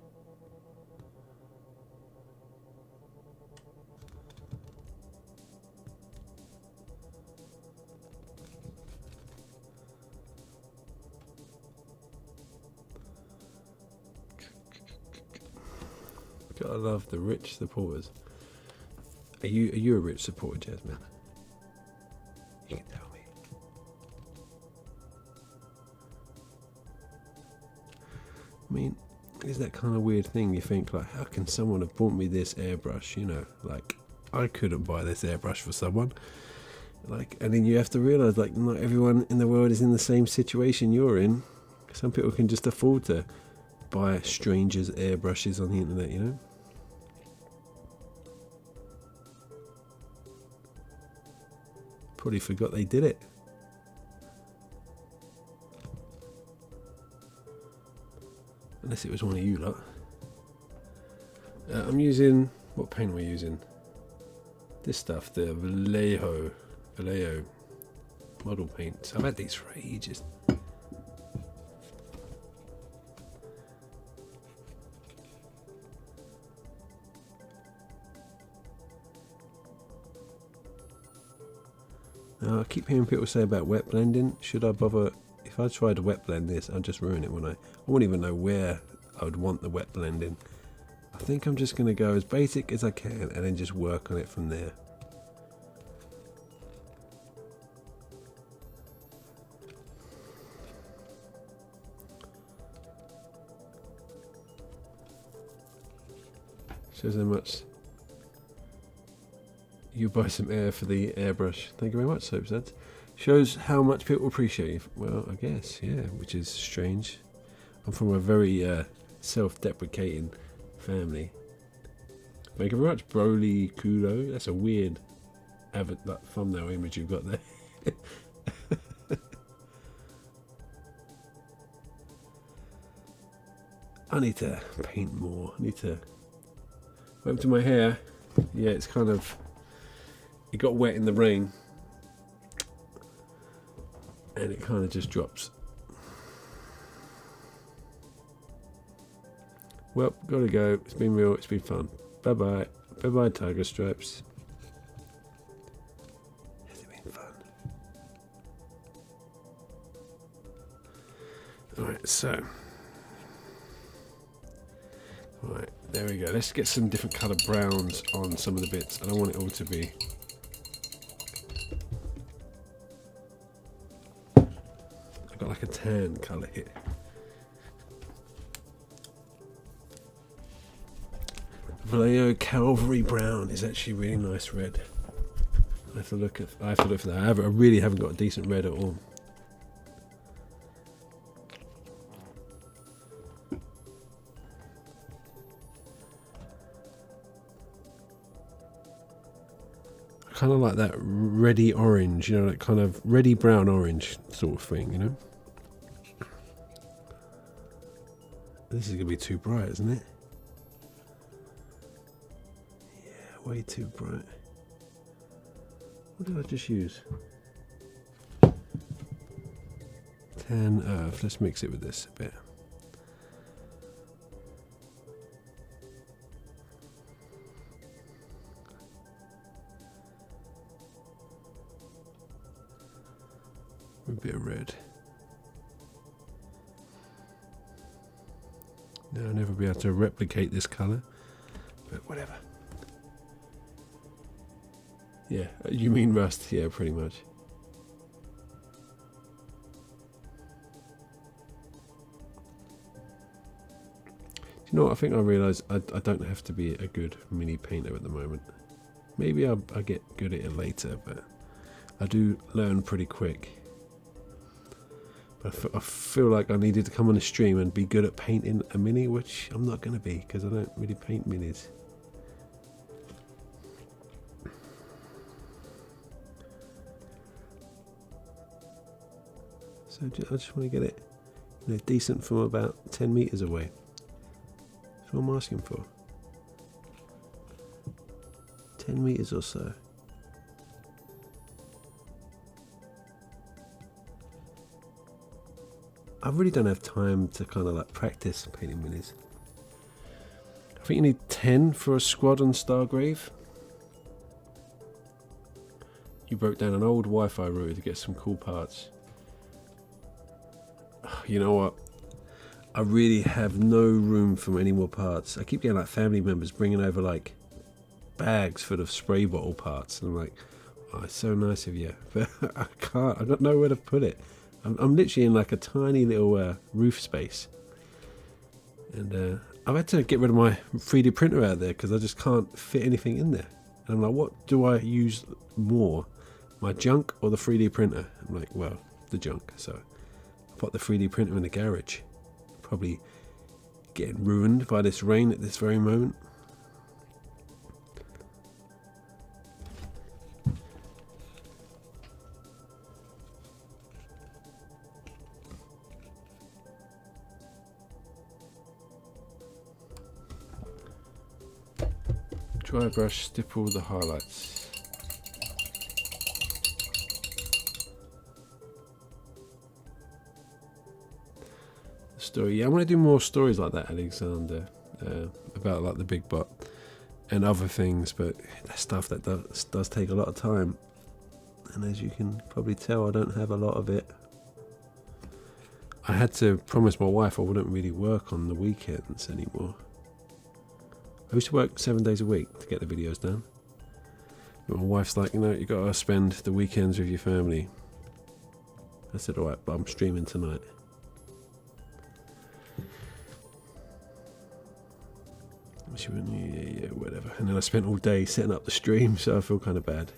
S1: Gotta love the rich supporters. Are you a rich supporter, Jasmine? You can tell me. I mean, it's that kind of weird thing. You think, like, how can someone have bought me this airbrush? You know, like, I couldn't buy this airbrush for someone. Like, and then you have to realise, like, not everyone in the world is in the same situation you're in. Some people can just afford to buy strangers' airbrushes on the internet, you know? Probably forgot they did it. Unless it was one of you lot. I'm using, what paint am I using? This stuff, the Vallejo model paints. I've had these for ages. I keep hearing people say about wet blending. Should I bother? If I try to wet blend this, I'll just ruin it, wouldn't I? I wouldn't even know where I would want the wet blending. I think I'm just going to go as basic as I can and then just work on it from there. Shows how much you buy some air for the airbrush. Thank you very much, Soapsuds. Shows how much people appreciate you. Well, I guess, yeah, which is strange. I'm from a very self-deprecating family. Thank you very much, Broly Kudo. That's a weird that thumbnail image you've got there. I need to paint more. I need to. Up to my hair. Yeah, it's kind of. It got wet in the rain, and it kind of just drops. Well, gotta go. It's been real. It's been fun. Bye bye. Bye bye, Tiger Stripes. Has it been fun? Alright, so. Right, there we go. Let's get some different colour browns on some of the bits. I don't want it all to be. I've got like a tan colour here. Vallejo Calvary Brown is actually really nice red. I have to look for that. I really haven't got a decent red at all. I kind of like that reddy orange, you know, that kind of reddy brown orange sort of thing, you know. This is gonna be too bright, isn't it? Way too bright. What did I just use? Tan earth. Let's mix it with this a bit. A bit of red. Now I'll never be able to replicate this colour, but whatever. Yeah, you mean rust? Yeah, pretty much. You know what? I think I realise I don't have to be a good mini painter at the moment. Maybe I'll get good at it later, but I do learn pretty quick. But I feel like I needed to come on a stream and be good at painting a mini, which I'm not going to be because I don't really paint minis. So I just want to get it, you know, decent from about 10 meters away. That's what I'm asking for. 10 meters or so. I really don't have time to kind of like practice painting minis. I think you need 10 for a squad on Stargrave. You broke down an old Wi-Fi router to get some cool parts. You know what? I really have no room for any more parts. I keep getting like family members bringing over like bags full of spray bottle parts, and I'm like, oh, it's so nice of you, but I can't. I don't know where to put it. I'm literally in like a tiny little roof space, and I've had to get rid of my 3D printer out there because I just can't fit anything in there. And I'm like, what do I use more, my junk or the 3D printer? I'm like, well, the junk. So I put the 3D printer in the garage, probably getting ruined by this rain at this very moment. Dry brush, stipple the highlights. Story, yeah, I want to do more stories like that, Alexander, about like the Big Bot and other things, but that's stuff that does take a lot of time, and as you can probably tell, I don't have a lot of it. I had to promise my wife I wouldn't really work on the weekends anymore. I used to work 7 days a week to get the videos done. But my wife's like, you know, you got to spend the weekends with your family. I said, all right, but I'm streaming tonight. She went, yeah, whatever. And then I spent all day setting up the stream, so I feel kind of bad.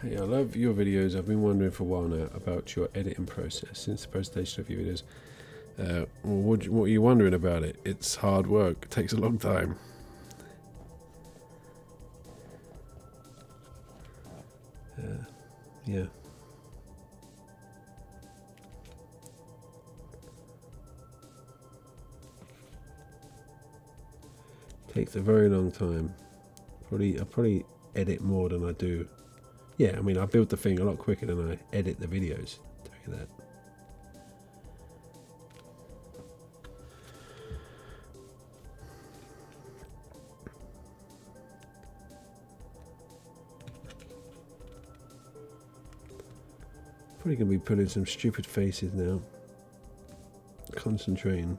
S1: Hey, I love your videos. I've been wondering for a while now about your editing process since the presentation of your videos. What are you wondering about it? It's hard work. It takes a long time. Yeah. Takes a very long time. I probably edit more than I do. Yeah, I mean, I build the thing a lot quicker than I edit the videos. I'll tell you that. Probably going to be putting some stupid faces now. Concentrating.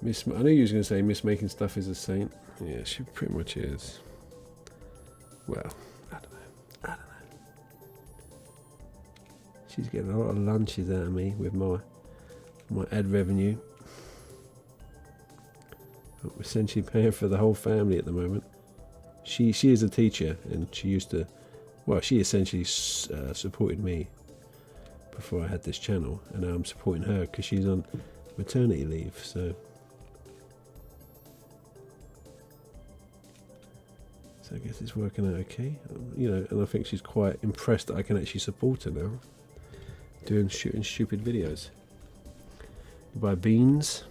S1: I knew you was going to say Miss Making Stuff is a saint. Yeah, she pretty much is. Well, I don't know. She's getting a lot of lunches out of me with my ad revenue. I'm essentially paying for the whole family at the moment. She is a teacher, and she used to, well, she essentially supported me before I had this channel, and now I'm supporting her because she's on maternity leave. So I guess it's working out okay, you know. And I think she's quite impressed that I can actually support her now, shooting stupid videos. Buy beans.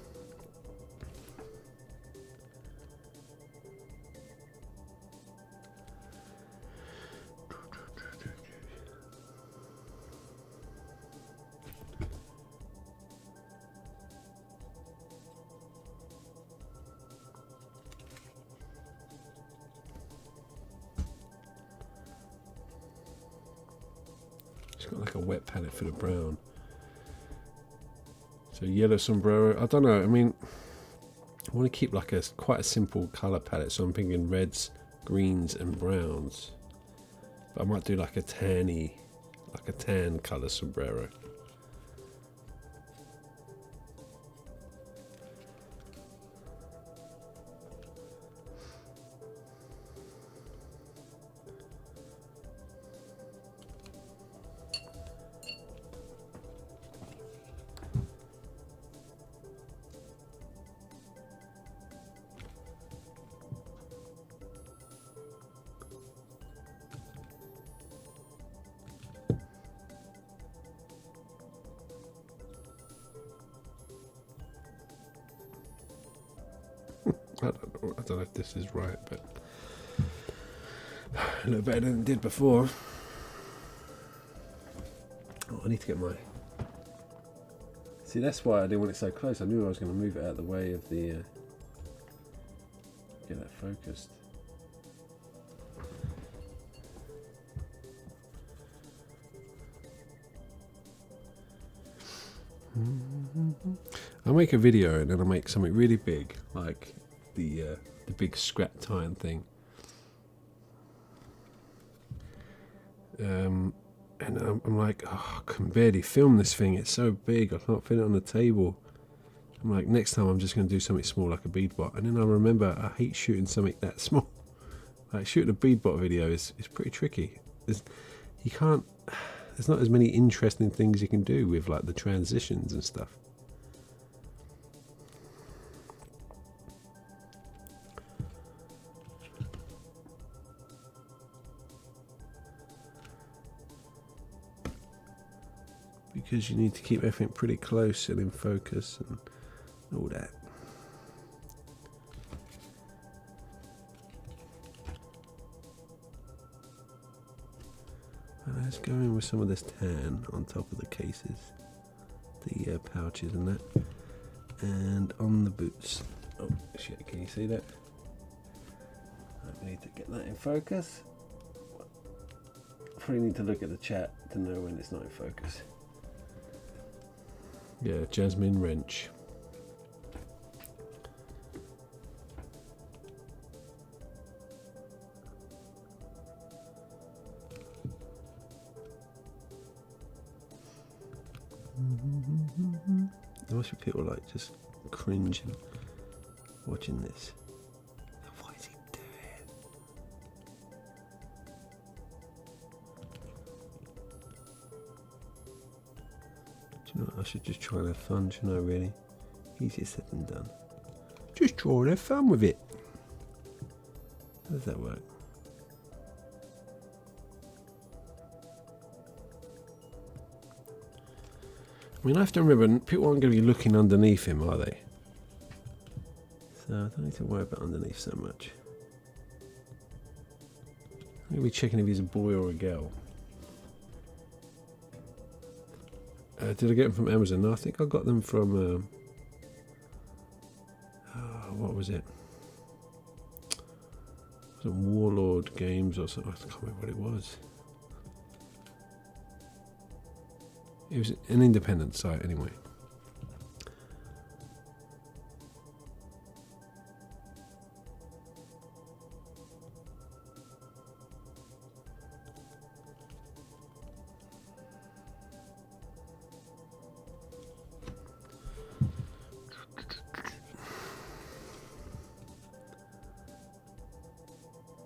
S1: It's got like a wet palette for the brown. So yellow sombrero. I don't know. I mean, I want to keep like quite a simple color palette. So I'm thinking reds, greens, and browns. But I might do like a tan color sombrero. I don't know if this is right, but a little better than it did before. Oh, I need to get my... See, that's why I didn't want it so close. I knew I was going to move it out of the way of the... get that focused. I'll make a video and then I'll make something really big, like the big scrap time thing. And I'm like, oh, I can barely film this thing. It's so big, I can't fit it on the table. I'm like, next time I'm just going to do something small, like a beadbot. And then I remember I hate shooting something that small. Like shooting a beadbot video is pretty tricky. There's not as many interesting things you can do with like the transitions and stuff. Because you need to keep everything pretty close and in focus and all that. Let's go in with some of this tan on top of the cases, the pouches and that, and on the boots. Oh shit, can you see that? I need to get that in focus. Probably need to look at the chat to know when it's not in focus. Yeah, Jasmine Wrench. There must be people like just cringing watching this. What is he doing? Do you know what? I should just try and have fun, shouldn't I, really? Easier said than done. Just try and have fun with it. How does that work? I mean, I have to remember, people aren't going to be looking underneath him, are they? So I don't need to worry about underneath so much. I'm going to be checking if he's a boy or a girl. Did I get them from Amazon? No, I think I got them from... what was it? Was it Warlord Games or something? I can't remember what it was. It was an independent site anyway.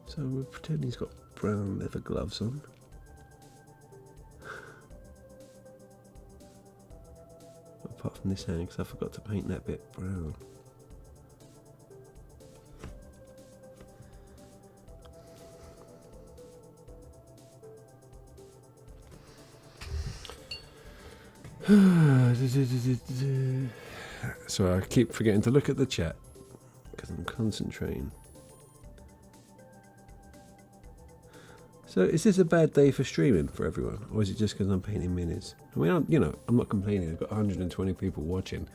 S1: So we'll pretend he's got brown leather gloves on. Apart from this hand, because I forgot to paint that bit brown. So I keep forgetting to look at the chat because I'm concentrating. So is this a bad day for streaming for everyone, or is it just because I'm painting minis? I mean, I'm not complaining. I've got 120 people watching,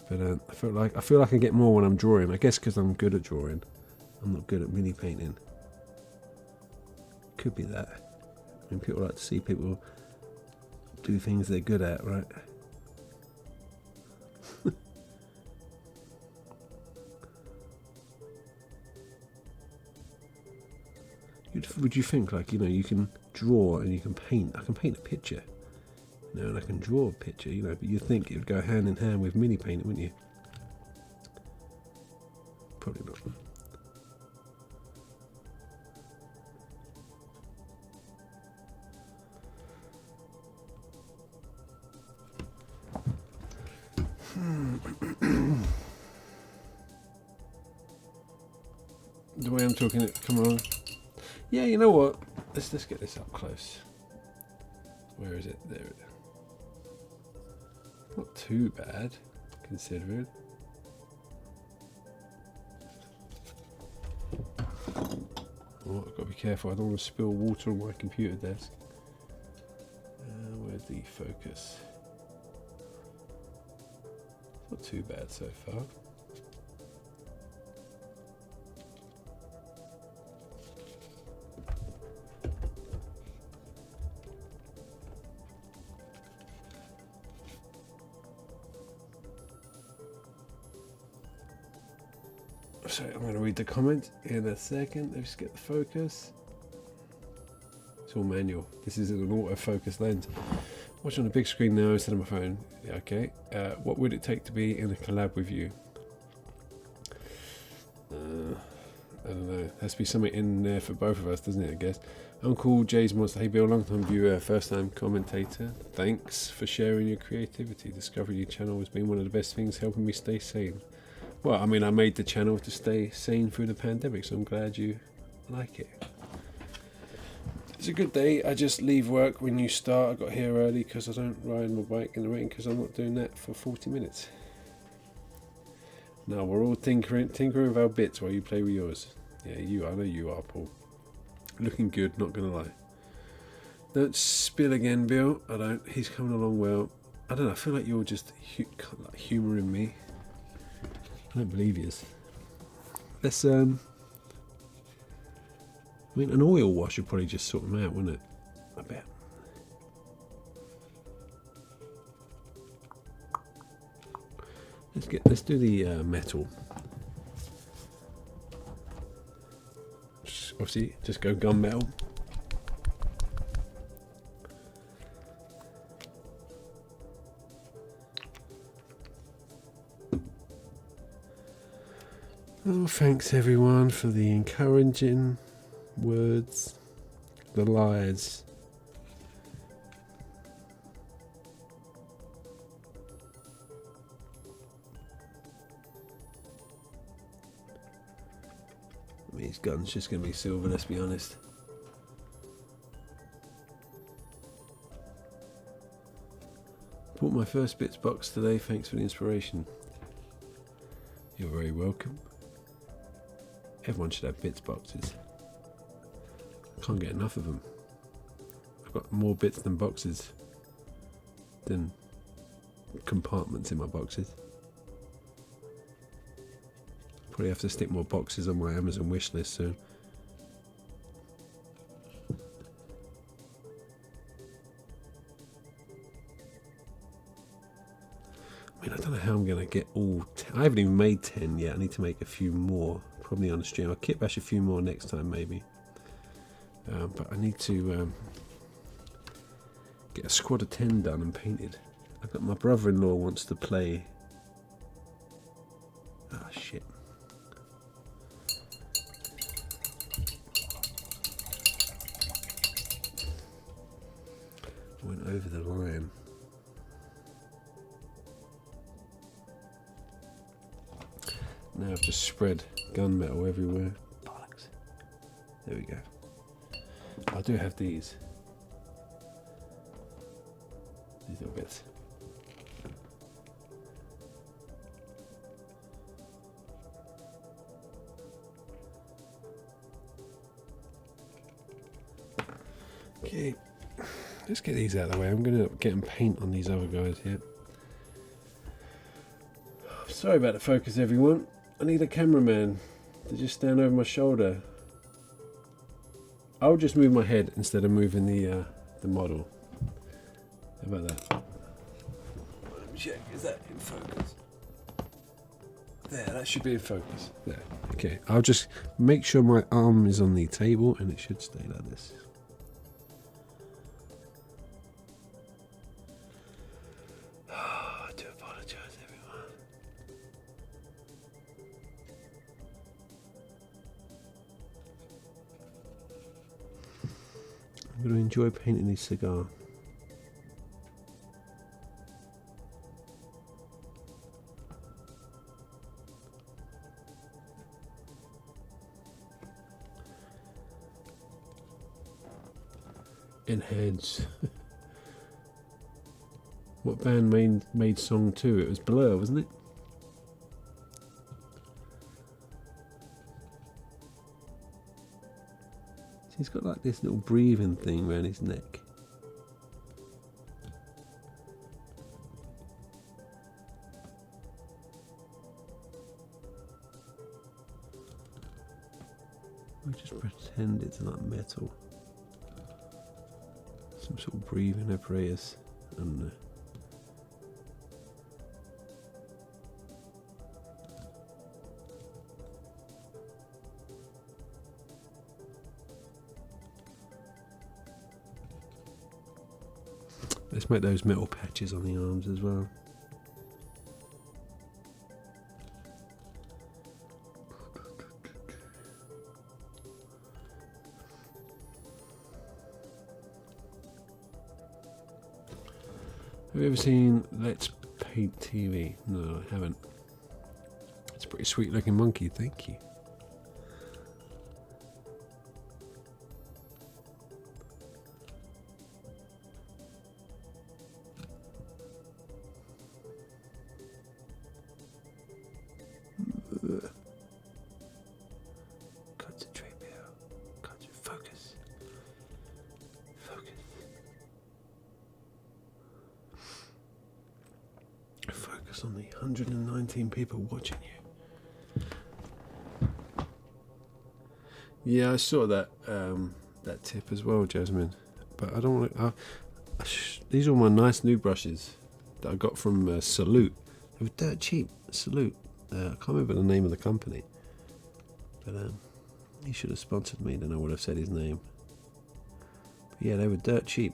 S1: but I feel like I get more when I'm drawing. I guess because I'm good at drawing. I'm not good at mini painting. Could be that. I mean, people like to see people do things they're good at, right? Would you think, like, you can draw and you can paint? I can paint a picture, and I can draw a picture, but you'd think it would go hand in hand with mini painting, wouldn't you? Probably not. The way I'm talking it, come on. Yeah, you know what? Let's get this up close. Where is it? There it is. Not too bad, considering. Oh, I've got to be careful. I don't want to spill water on my computer desk. Where's the focus? Not too bad so far. So I'm going to read the comment in a second. Let's get the focus. It's all manual. This is an autofocus lens. Watching on a big screen now instead of my phone. Yeah, okay. What would it take to be in a collab with you? I don't know. There has to be something in there for both of us, doesn't it, I guess? Uncle Jay's Monster. Hey Bill, long time viewer, first time commentator. Thanks for sharing your creativity. Discovering your channel has been one of the best things helping me stay sane. Well, I mean, I made the channel to stay sane through the pandemic, so I'm glad you like it. It's a good day. I just leave work when you start. I got here early because I don't ride my bike in the rain because I'm not doing that for 40 minutes. No, we're all tinkering with our bits while you play with yours. Yeah, I know you are, Paul. Looking good, not going to lie. Don't spill again, Bill. I don't. He's coming along well. I don't know. I feel like you're just humouring me. I don't believe you. Let's I mean, an oil wash would probably just sort them out, wouldn't it? I bet. Let's do the metal. Obviously, just go gunmetal. Oh, thanks everyone for the encouraging words, the lies. I mean, his gun's just going to be silver, let's be honest. Bought my first bits box today, thanks for the inspiration. You're very welcome. Everyone should have bits boxes. I can't get enough of them. I've got more bits than boxes, than compartments in my boxes. Probably have to stick more boxes on my Amazon wish list soon. I mean, I don't know how I'm going to get all 10. I haven't even made 10 yet. I need to make a few more, probably on the stream. I'll kit bash a few more next time, maybe. But I need to get a squad of 10 done and painted. I've got my brother-in-law wants to play. Ah, shit. I went over the line. Now I've just spread gunmetal everywhere. Bollocks. There we go. I do have these. These little bits. Okay. Let's get these out of the way. I'm going to get them paint on these other guys here. Sorry about the focus, everyone. I need a cameraman to just stand over my shoulder. I'll just move my head instead of moving the model. How about that? Check, is that in focus? There, that should be in focus. There. Okay, I'll just make sure my arm is on the table and it should stay like this. I do apologise, everyone. I'm going to enjoy painting this cigar. Enhance. What band made song 2? It was Blur, wasn't it? He's got like this little breathing thing around his neck. I just pretend it's like metal. Some sort of breathing apparatus. I don't know. Let's make those metal patches on the arms as well. Have you ever seen Let's Paint TV? No, I haven't. It's a pretty sweet looking monkey, thank you. Concentrate, Bill. Focus. Focus. That's only 119 people watching you. Yeah, I saw that that tip as well, Jasmine. But I don't want to. These are all my nice new brushes that I got from Salute. They were dirt cheap. Salute. I can't remember the name of the company. But he should have sponsored me. Then I would have said his name. But yeah, they were dirt cheap.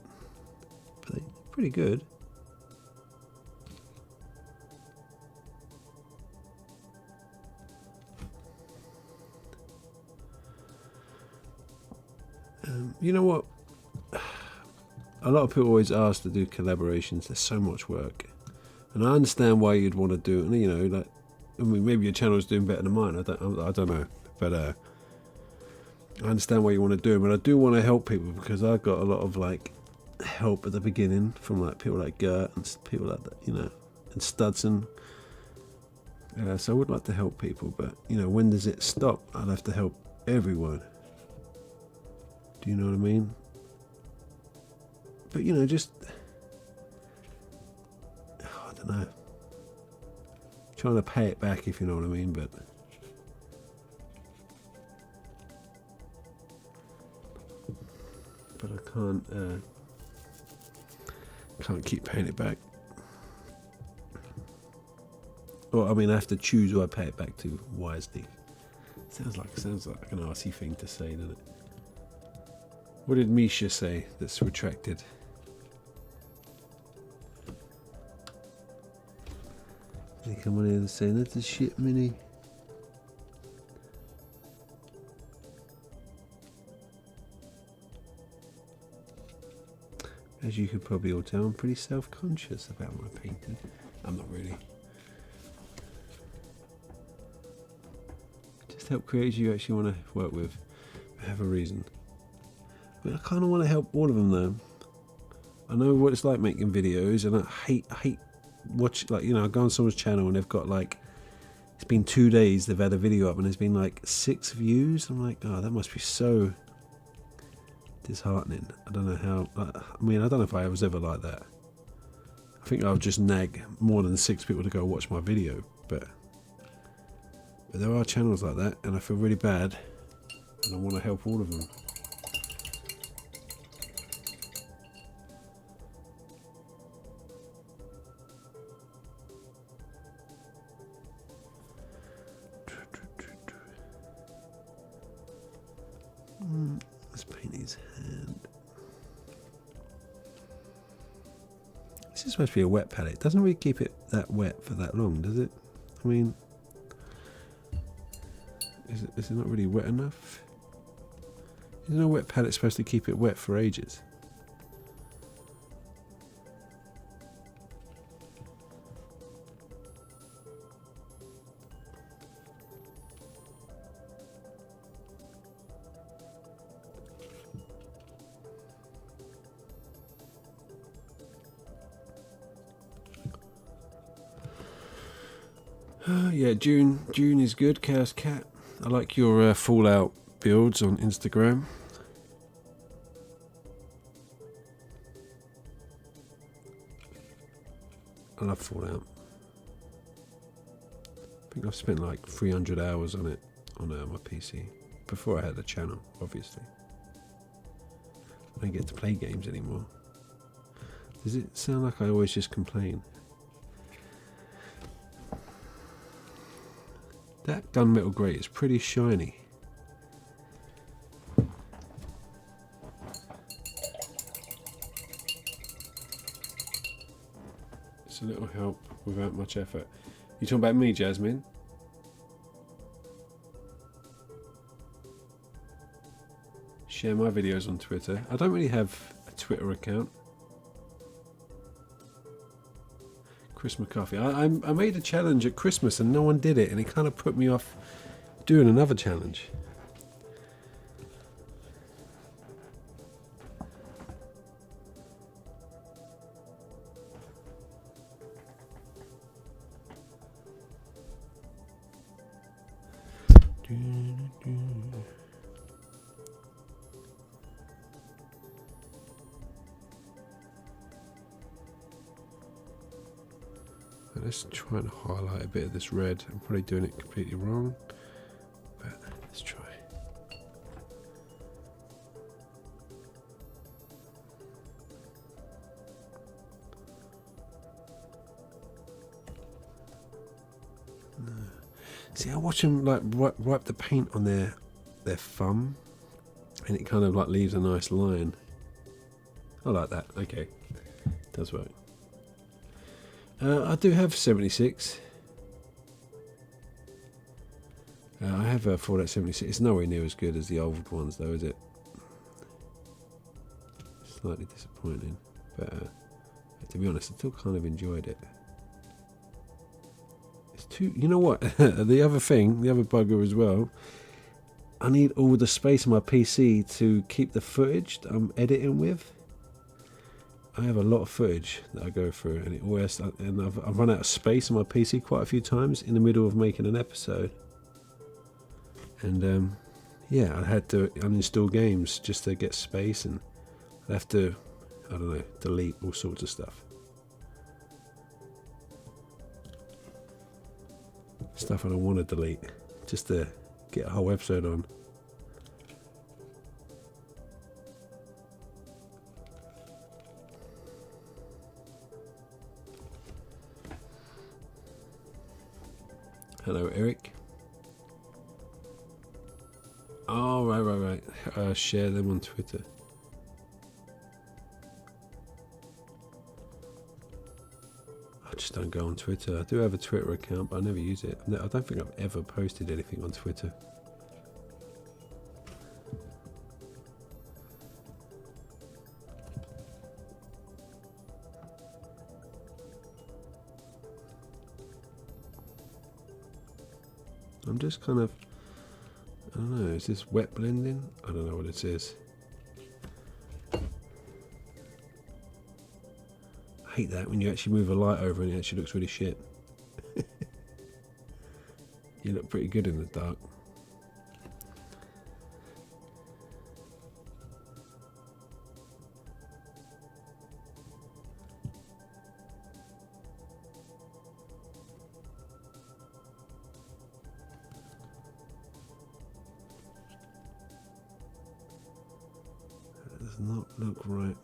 S1: But they're pretty good. You know what? A lot of people always ask to do collaborations. There's so much work, and I understand why you'd want to do it. And you know, like, I mean, maybe your channel is doing better than mine. I don't know, but I understand why you want to do it. But I do want to help people because I got a lot of like help at the beginning from like people like Gert and people like that, you know, and Studson. So I would like to help people, but you know, when does it stop? I'd have to help everyone. Do you know what I mean? But you know, just I don't know, trying to pay it back, if you know what I mean. But I can't keep paying it back. Well, I mean, I have to choose who I pay it back to wisely. Sounds like an arsey thing to say, doesn't it? What did Misha say that's retracted? They come on here and say that's a shit mini. As you could probably all tell, I'm pretty self-conscious about my painting. I'm not really. Just help creators you actually want to work with. I have a reason. But I kind of want to help all of them though. I know what it's like making videos, and I hate watch, like, you know, I go on someone's channel and they've got like, it's been 2 days they've had a video up and there's been like 6 views. I'm like, oh, that must be so disheartening. I don't know how. I mean, I don't know if I was ever like that. I think I would just nag more than 6 people to go watch my video, but there are channels like that, and I feel really bad, and I want to help all of them. Let's paint his hand. This is supposed to be a wet palette. It doesn't really keep it that wet for that long, does it? I mean, is it not really wet enough? Isn't a wet palette supposed to keep it wet for ages? Yeah, June is good. Chaos Cat. I like your Fallout builds on Instagram. I love Fallout. I think I've spent like 300 hours on it on my PC before I had a channel, obviously. I don't get to play games anymore. Does it sound like I always just complain? That gunmetal grate is pretty shiny. It's a little help without much effort. You talking about me, Jasmine? Share my videos on Twitter. I don't really have a Twitter account. Chris McCarthy. I made a challenge at Christmas and no one did it, and it kind of put me off doing another challenge. let's try and highlight a bit of this red. I'm probably doing it completely wrong, but let's try. See, I watch them like wipe the paint on their thumb, and it kind of like leaves a nice line. I like that. Okay, does work. I do have 76. I have a Fallout 76. It's nowhere near as good as the old ones, though, is it? Slightly disappointing, but to be honest, I still kind of enjoyed it. It's too. You know what? The other bugger as well. I need all the space on my PC to keep the footage that I'm editing with. I have a lot of footage that I go through, and I've run out of space on my PC quite a few times in the middle of making an episode. And yeah, I had to uninstall games just to get space, and I have to, I don't know, delete all sorts of stuff. Stuff I don't want to delete, just to get a whole episode on. Hello, Eric. Oh, right. Share them on Twitter. I just don't go on Twitter. I do have a Twitter account, but I never use it. I don't think I've ever posted anything on Twitter. I'm just kind of, I don't know, is this wet blending? I don't know what it is. I hate that when you actually move a light over and it actually looks really shit. You look pretty good in the dark. Does not look right.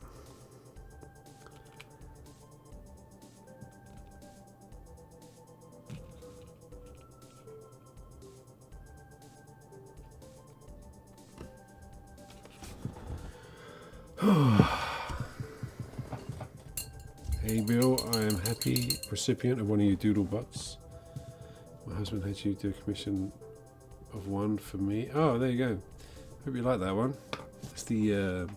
S1: Hey Bill, I am happy recipient of one of your doodle butts. My husband had you do a commission of one for me. Oh, there you go. Hope you like that one. It's the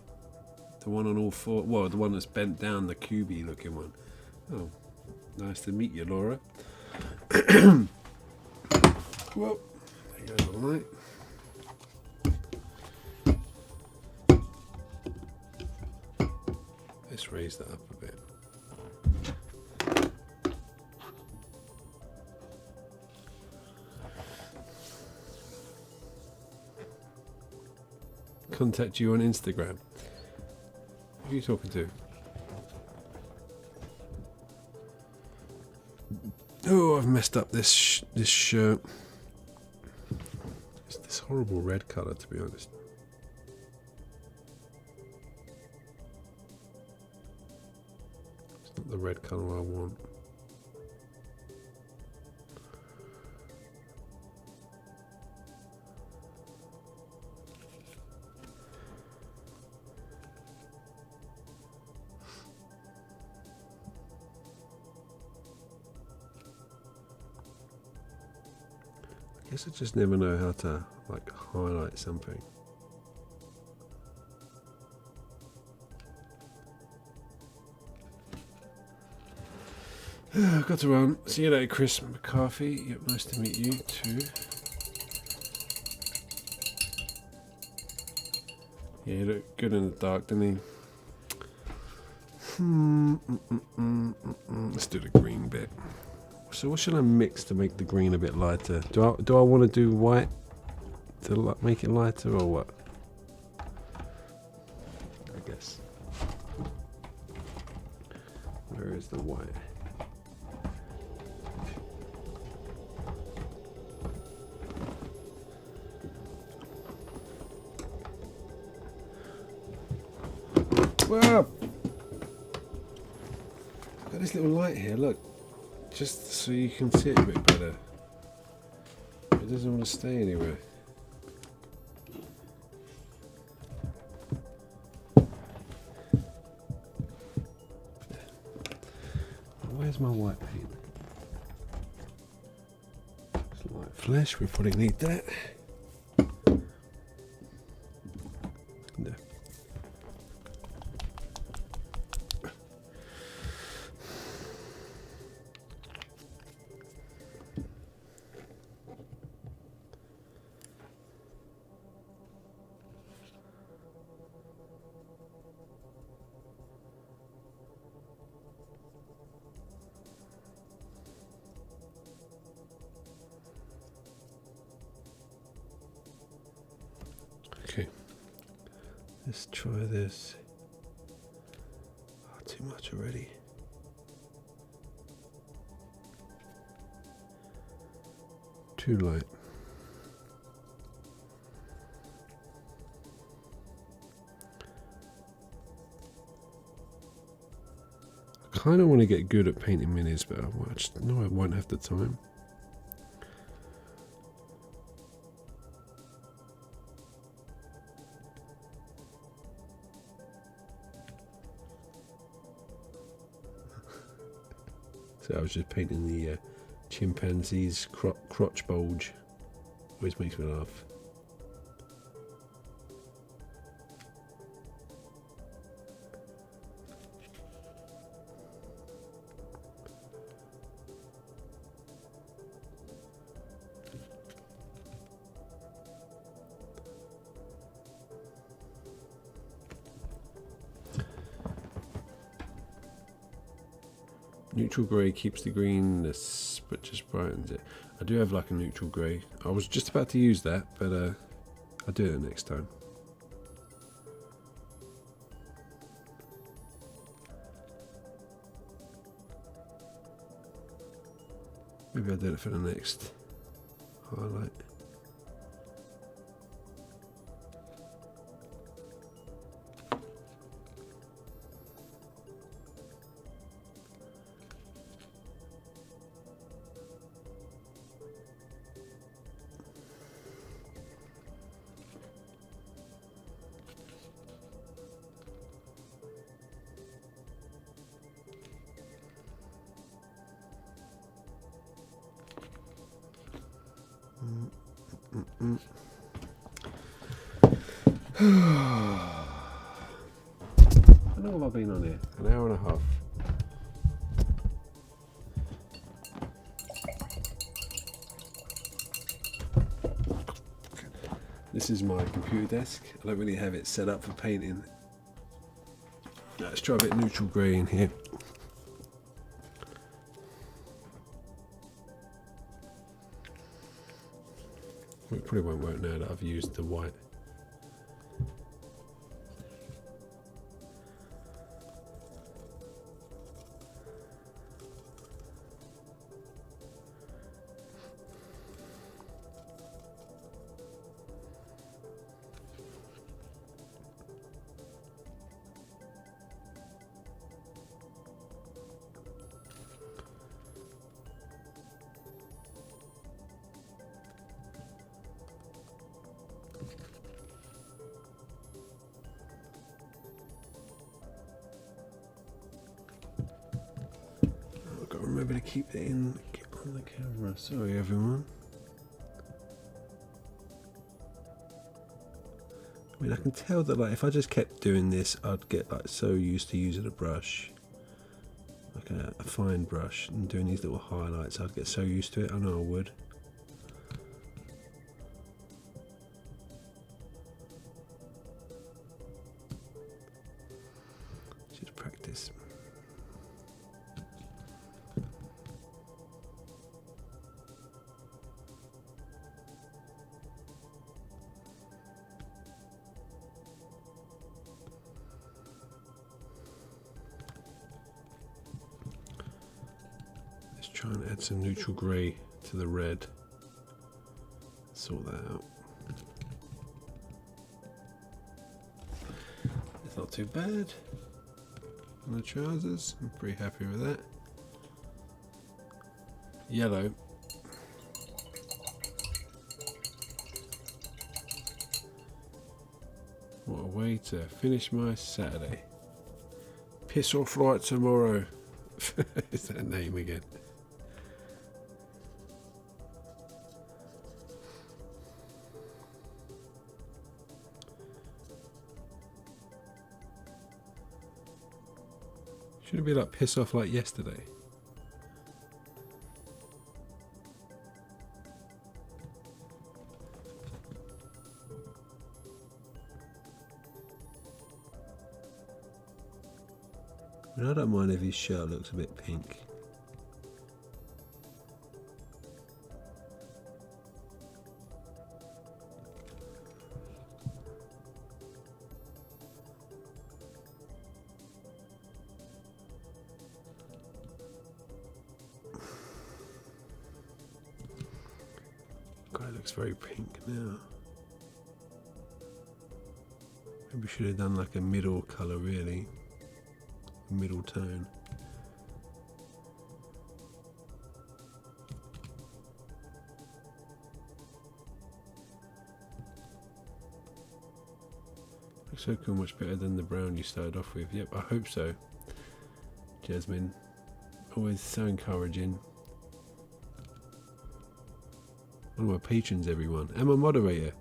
S1: one on all four. Well, the one that's bent down, the cubey looking one. Oh, nice to meet you, Laura. Well, there you go, all right. Let's raise that up a bit. Contact you on Instagram. Who are you talking to? Oh, I've messed up this shirt. It's this horrible red colour, to be honest. It's not the red colour I want. I guess I just never know how to like highlight something. I've got to run. See you later, Chris McCarthy. Yep, nice to meet you too. Yeah, he looked good in the dark, didn't he? Let's do the green bit. So what should I mix to make the green a bit lighter? Do I want to do white to make it lighter, or what? I guess. Where is the white? Whoa! I've got this little light here, look. Just so you can see it a bit better. It doesn't want to stay anywhere. Where's my white paint? It's light flesh, we probably need that. There. Okay, let's try this. Oh, too much already. Too light. I kind of want to get good at painting minis, but I just know I won't have the time. So I was just painting the chimpanzee's crotch bulge. Always makes me laugh. Neutral grey keeps the greenness, but just brightens it. I do have like a neutral grey. I was just about to use that, but I'll do it next time. Maybe I'll do it for the next highlight. How long have I been on here? An hour and a half. This is my computer desk. I don't really have it set up for painting. Let's try a bit neutral grey in here. It probably won't work now that I've used the white. Remember to keep it in on the camera. Sorry, everyone. I mean, I can tell that like if I just kept doing this, I'd get like so used to using a brush, like a fine brush, and doing these little highlights. I'd get so used to it. I know I would. Just practice. Try and add some neutral grey to the red. Sort that out. It's not not too bad. On the trousers, I'm pretty happy with that. Yellow. What a way to finish my Saturday. Piss off right tomorrow. Is that name again? Should it be like piss off like yesterday? I don't mind if his shirt looks a bit pink. God, it looks very pink now. Maybe we should have done like a middle colour really. Middle tone. Looks so cool, much better than the brown you started off with. Yep, I hope so. Jasmine, always so encouraging. One of my patrons, everyone, and my moderator.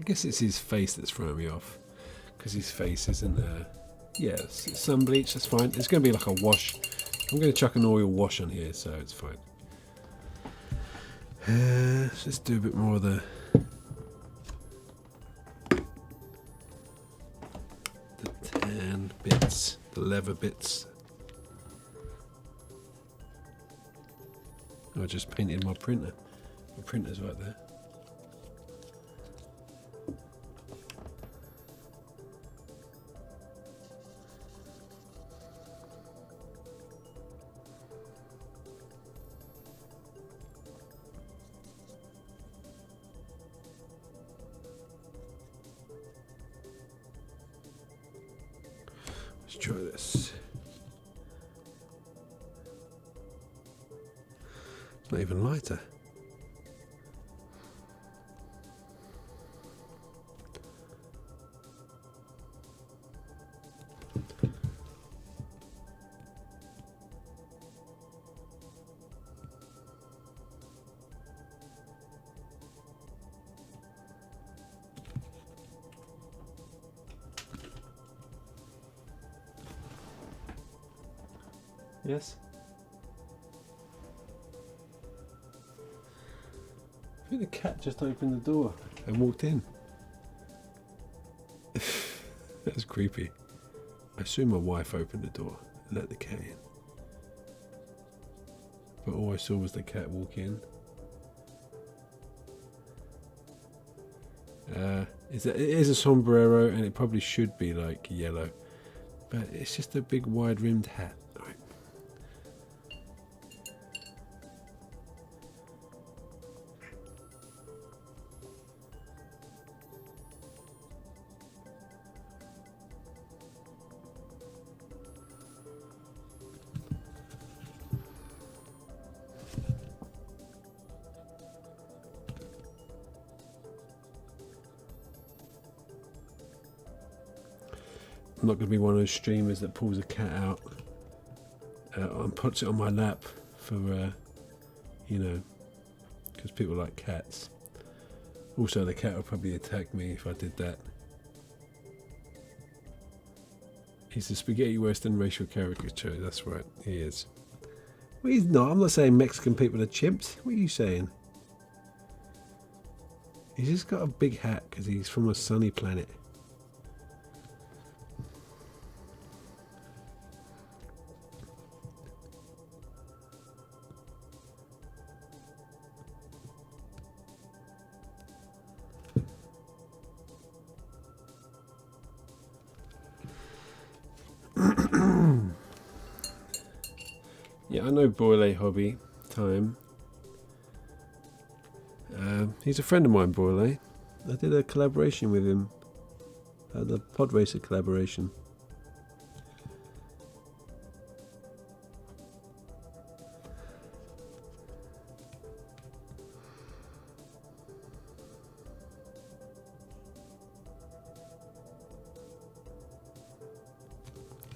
S1: I guess it's his face that's throwing me off, because his face isn't yeah, it's sun bleach, that's fine. It's going to be like a wash. I'm going to chuck an oil wash on here, so it's fine. Let's just do a bit more of the tan bits, the leather bits. I just painted my printer. My printer's right there. Let's try this. Not even lighter. Yes. I think the cat just opened the door and walked in. That's creepy. I assume my wife opened the door and let the cat in. But all I saw was the cat walk in. It is a sombrero and it probably should be like yellow. But it's just a big wide rimmed hat. Right. I'm not going to be one of those streamers that pulls a cat out and puts it on my lap for, you know, because people like cats. Also, the cat would probably attack me if I did that. He's a spaghetti western racial caricature, that's right, he is. Well, he's not. I'm not saying Mexican people are chimps. What are you saying? He's just got a big hat because he's from a sunny planet. Yeah, I know Boile Hobby Time. He's a friend of mine, Boile. I did a collaboration with him, the Pod Racer collaboration.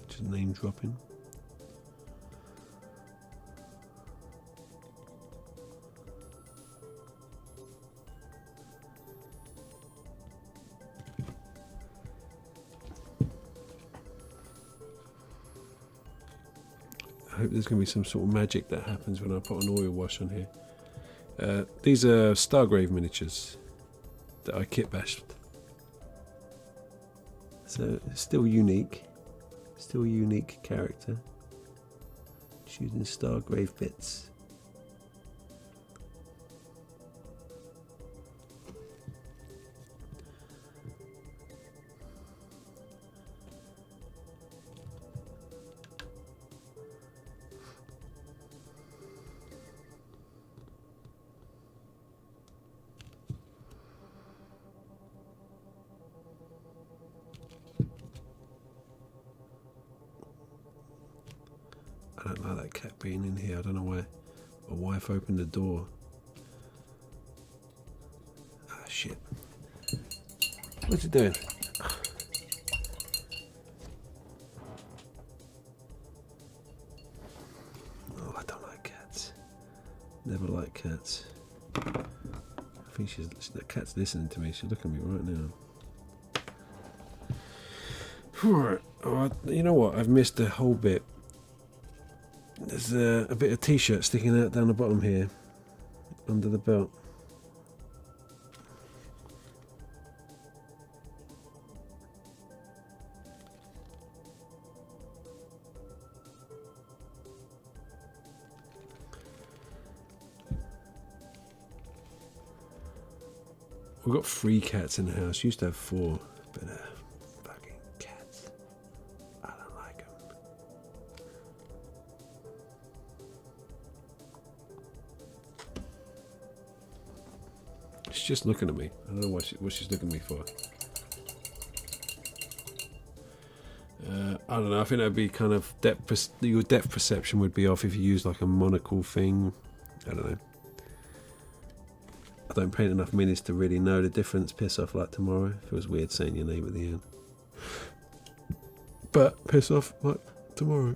S1: Just name dropping. I hope there's going to be some sort of magic that happens when I put an oil wash on here. These are Stargrave miniatures that I kit bashed. So still unique. Still a unique character. Just using Stargrave bits. I don't like that cat being in here. I don't know why my wife opened the door. Ah, shit. What's it doing? Oh, I don't like cats. Never like cats. I think the cat's listening to me. She's looking at me right now. Alright, you know what? I've missed a whole bit. There's a bit of t-shirt sticking out down the bottom here, under the belt. We've got 3 cats in the house. Used to have 4, but fucking cats. I don't like them. She's just looking at me. I don't know what she's looking at me for. I don't know. I think that'd be kind of your depth perception would be off if you use like a monocle thing. I don't know. I don't paint enough minis to really know the difference. Piss off like tomorrow. Feels weird saying your name at the end. But piss off like tomorrow.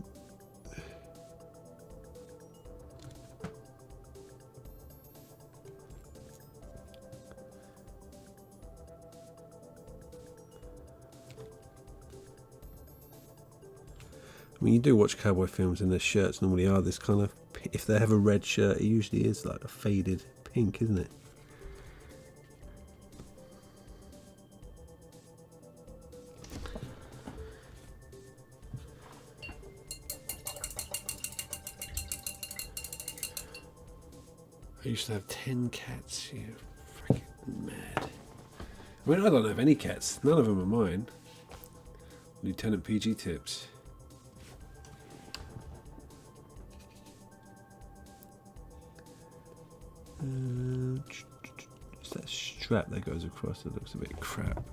S1: I mean, you do watch cowboy films and their shirts normally are this kind of... If they have a red shirt, it usually is like a faded pink, isn't it? I used to have 10 cats. You're freaking mad. I mean, I don't have any cats. None of them are mine. Lieutenant PG Tips. It's that strap that goes across that looks a bit crap.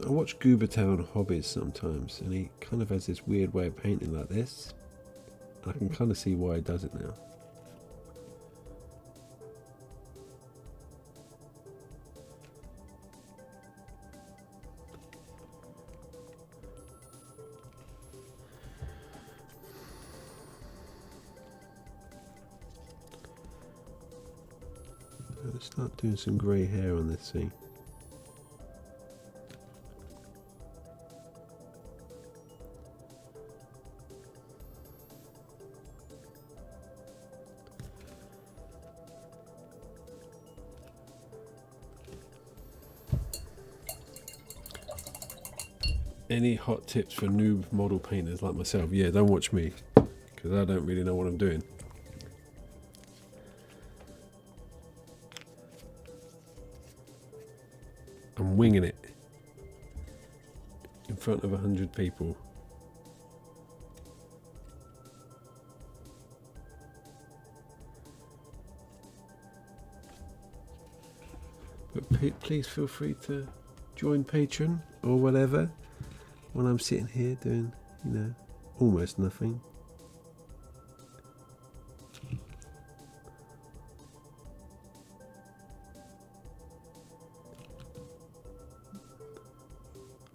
S1: I watch Goobertown Hobbies sometimes, and he kind of has this weird way of painting like this. I can kind of see why he does it now. Let's start doing some grey hair on this thing. Any hot tips for noob model painters like myself? Yeah, don't watch me, because I don't really know what I'm doing. I'm winging it in front of 100 people. But please feel free to join Patreon or whatever when I'm sitting here doing, you know, almost nothing.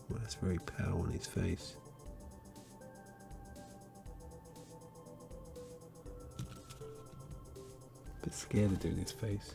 S1: Well, that's very pale on his face. A bit scared of doing his face.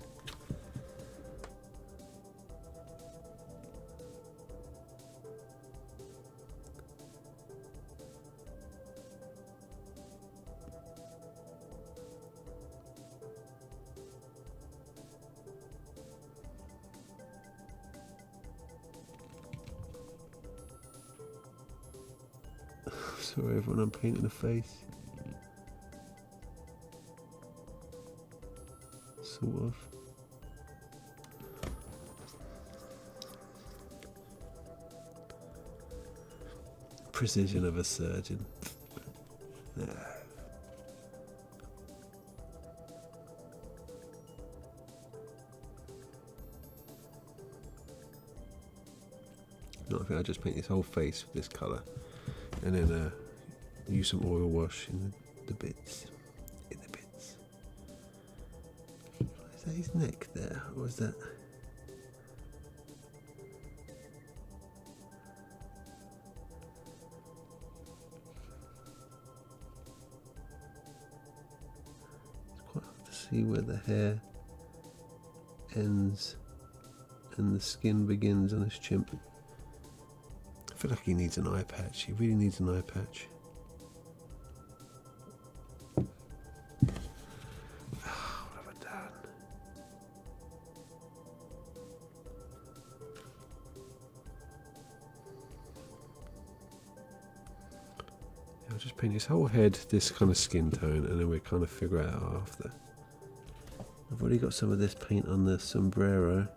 S1: Sorry everyone, I'm painting a face. Sort of. Precision of a surgeon. No, I think I'll just paint his whole face with this colour. And then use some oil wash in the bits. In the bits. Is that his neck there? Or is that... It's quite hard to see where the hair ends and the skin begins on this chimp. I feel like he needs an eye patch. He really needs an eye patch. Oh, what have I done? I'll just paint his whole head this kind of skin tone, and then we'll kind of figure it out after. I've already got some of this paint on the sombrero.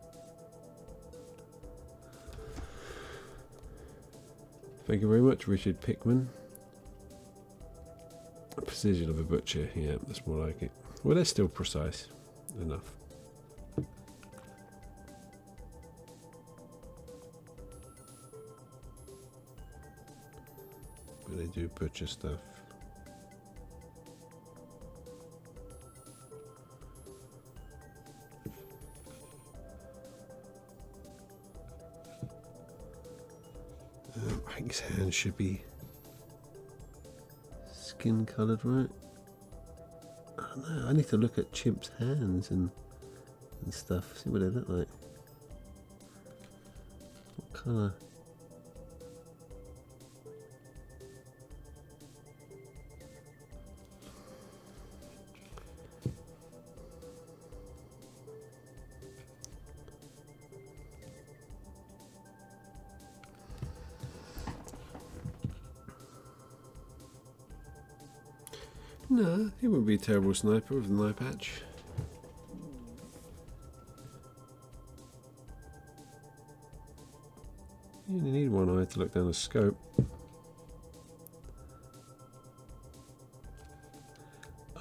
S1: Thank you very much, Richard Pickman. Precision of a butcher, yeah, that's more like it. Well, they're still precise enough. But they do butcher stuff. I think his hands should be skin coloured, right? I don't know. I need to look at chimps' hands and stuff. See what they look like. What colour? No, he wouldn't be a terrible sniper with an eye patch. You only need one eye to look down the scope.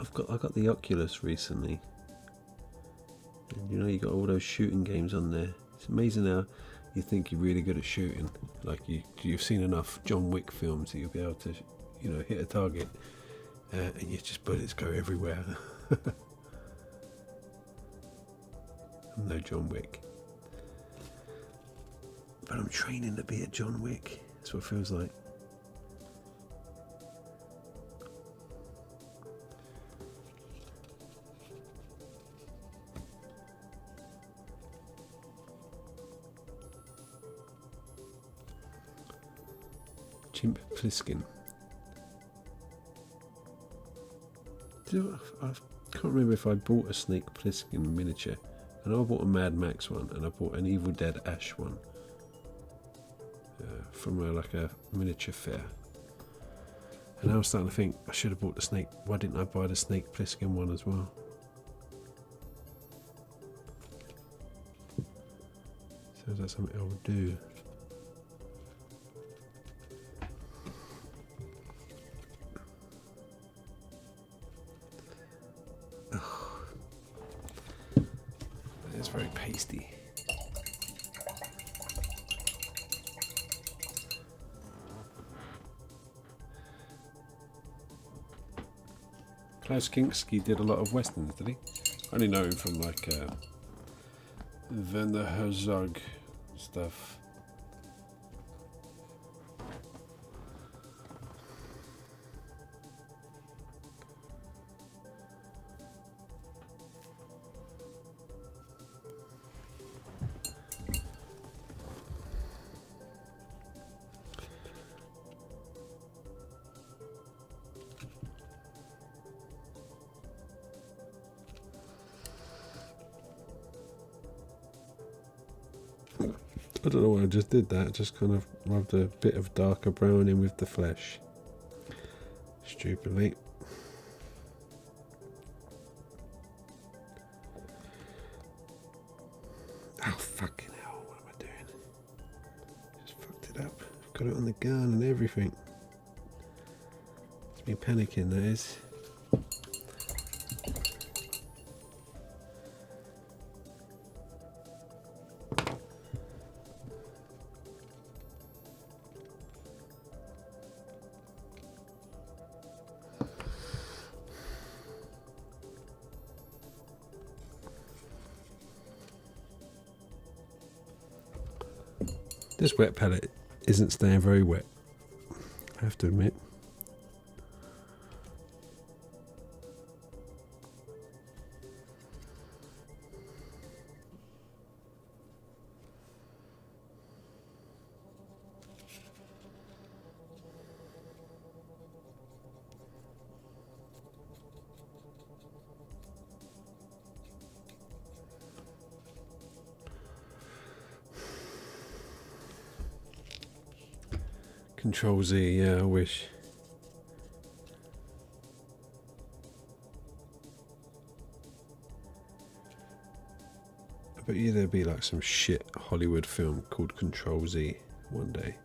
S1: I got the Oculus recently, and you know you got all those shooting games on there. It's amazing how you think you're really good at shooting, like you've seen enough John Wick films that you'll be able to, you know, hit a target. And you just bullets go everywhere. I'm no John Wick. But I'm training to be a John Wick. That's what it feels like. Chimp Pliskin. I can't remember if I bought a Snake Plissken miniature, and I bought a Mad Max one, and I bought an Evil Dead Ash one. from like a miniature fair. And I was starting to think I should have bought the snake. Why didn't I buy the Snake Plissken one as well? Sounds like something I would do. Oh. It's very pasty. Klaus Kinski did a lot of westerns, did he? I only know him from like Werner Herzog stuff. I don't know why I just did that, just kind of rubbed a bit of darker brown in with the flesh. Stupidly. Oh fucking hell, what am I doing? Just fucked it up. I've got it on the gun and everything. It's me panicking, that is. This wet palette isn't staying very wet, I have to admit. Control Z, yeah, I wish. I bet you there'd be like some shit Hollywood film called Control Z one day.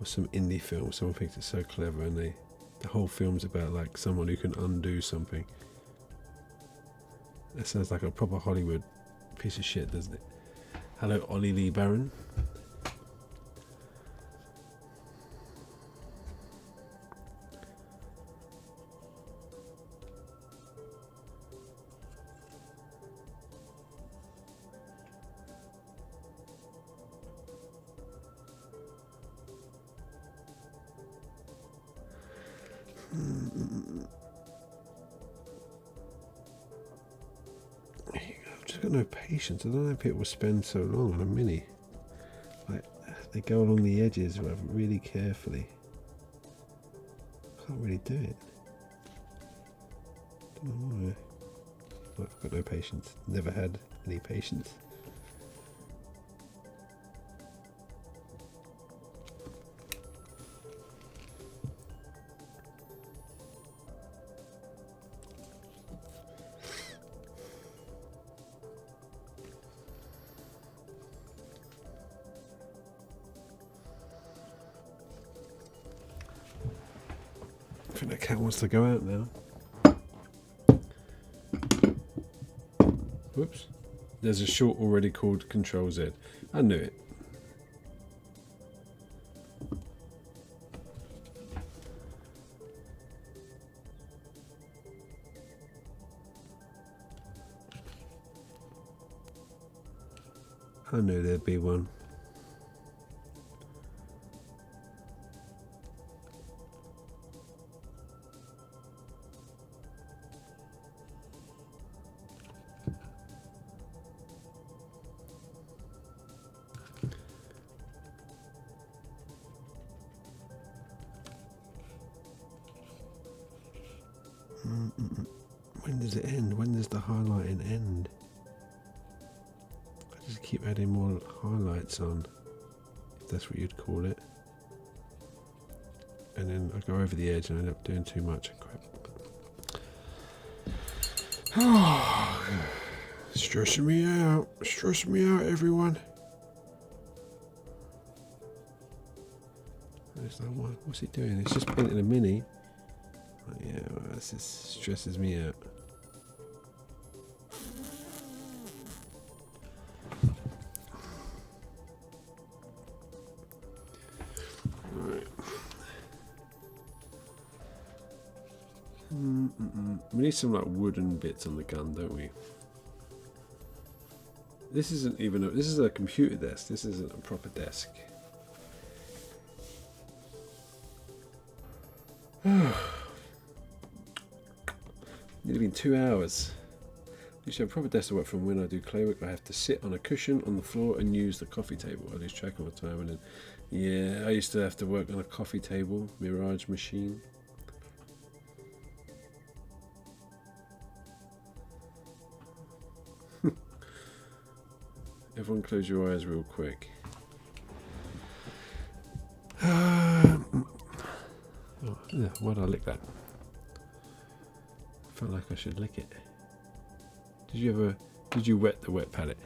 S1: Or some indie film, someone thinks it's so clever and the whole film's about like someone who can undo something. That sounds like a proper Hollywood piece of shit, doesn't it? Hello, Ollie Lee Barron. I've just got no patience. I don't know if people spend so long on a mini. Like, they go along the edges really carefully. Can't really do it. Don't know why. I've got no patience. Never had any patience. I think the cat wants to go out now. Whoops. There's a short already called Control Z. I knew it. I knew there'd be one. When does it end? When does the highlighting end? I just keep adding more highlights on. if that's what you'd call it. And then I go over the edge and I end up doing too much. Crap. Stressing me out, everyone. There's no one. What's he doing? He's just painting a mini. Oh, yeah, well, this just stresses me out. Right. We need some like wooden bits on the gun, don't we? This isn't even a, this is a computer desk. This isn't a proper desk. Nearly been 2 hours. Usually a proper desk to work from. When I do clay work, I have to sit on a cushion on the floor and use the coffee table. I lose track all the time. And then, yeah, I used to have to work on a coffee table, Mirage machine. Everyone close your eyes real quick. Oh, yeah, why'd I lick that? I felt like I should lick it. Did you wet the wet palette?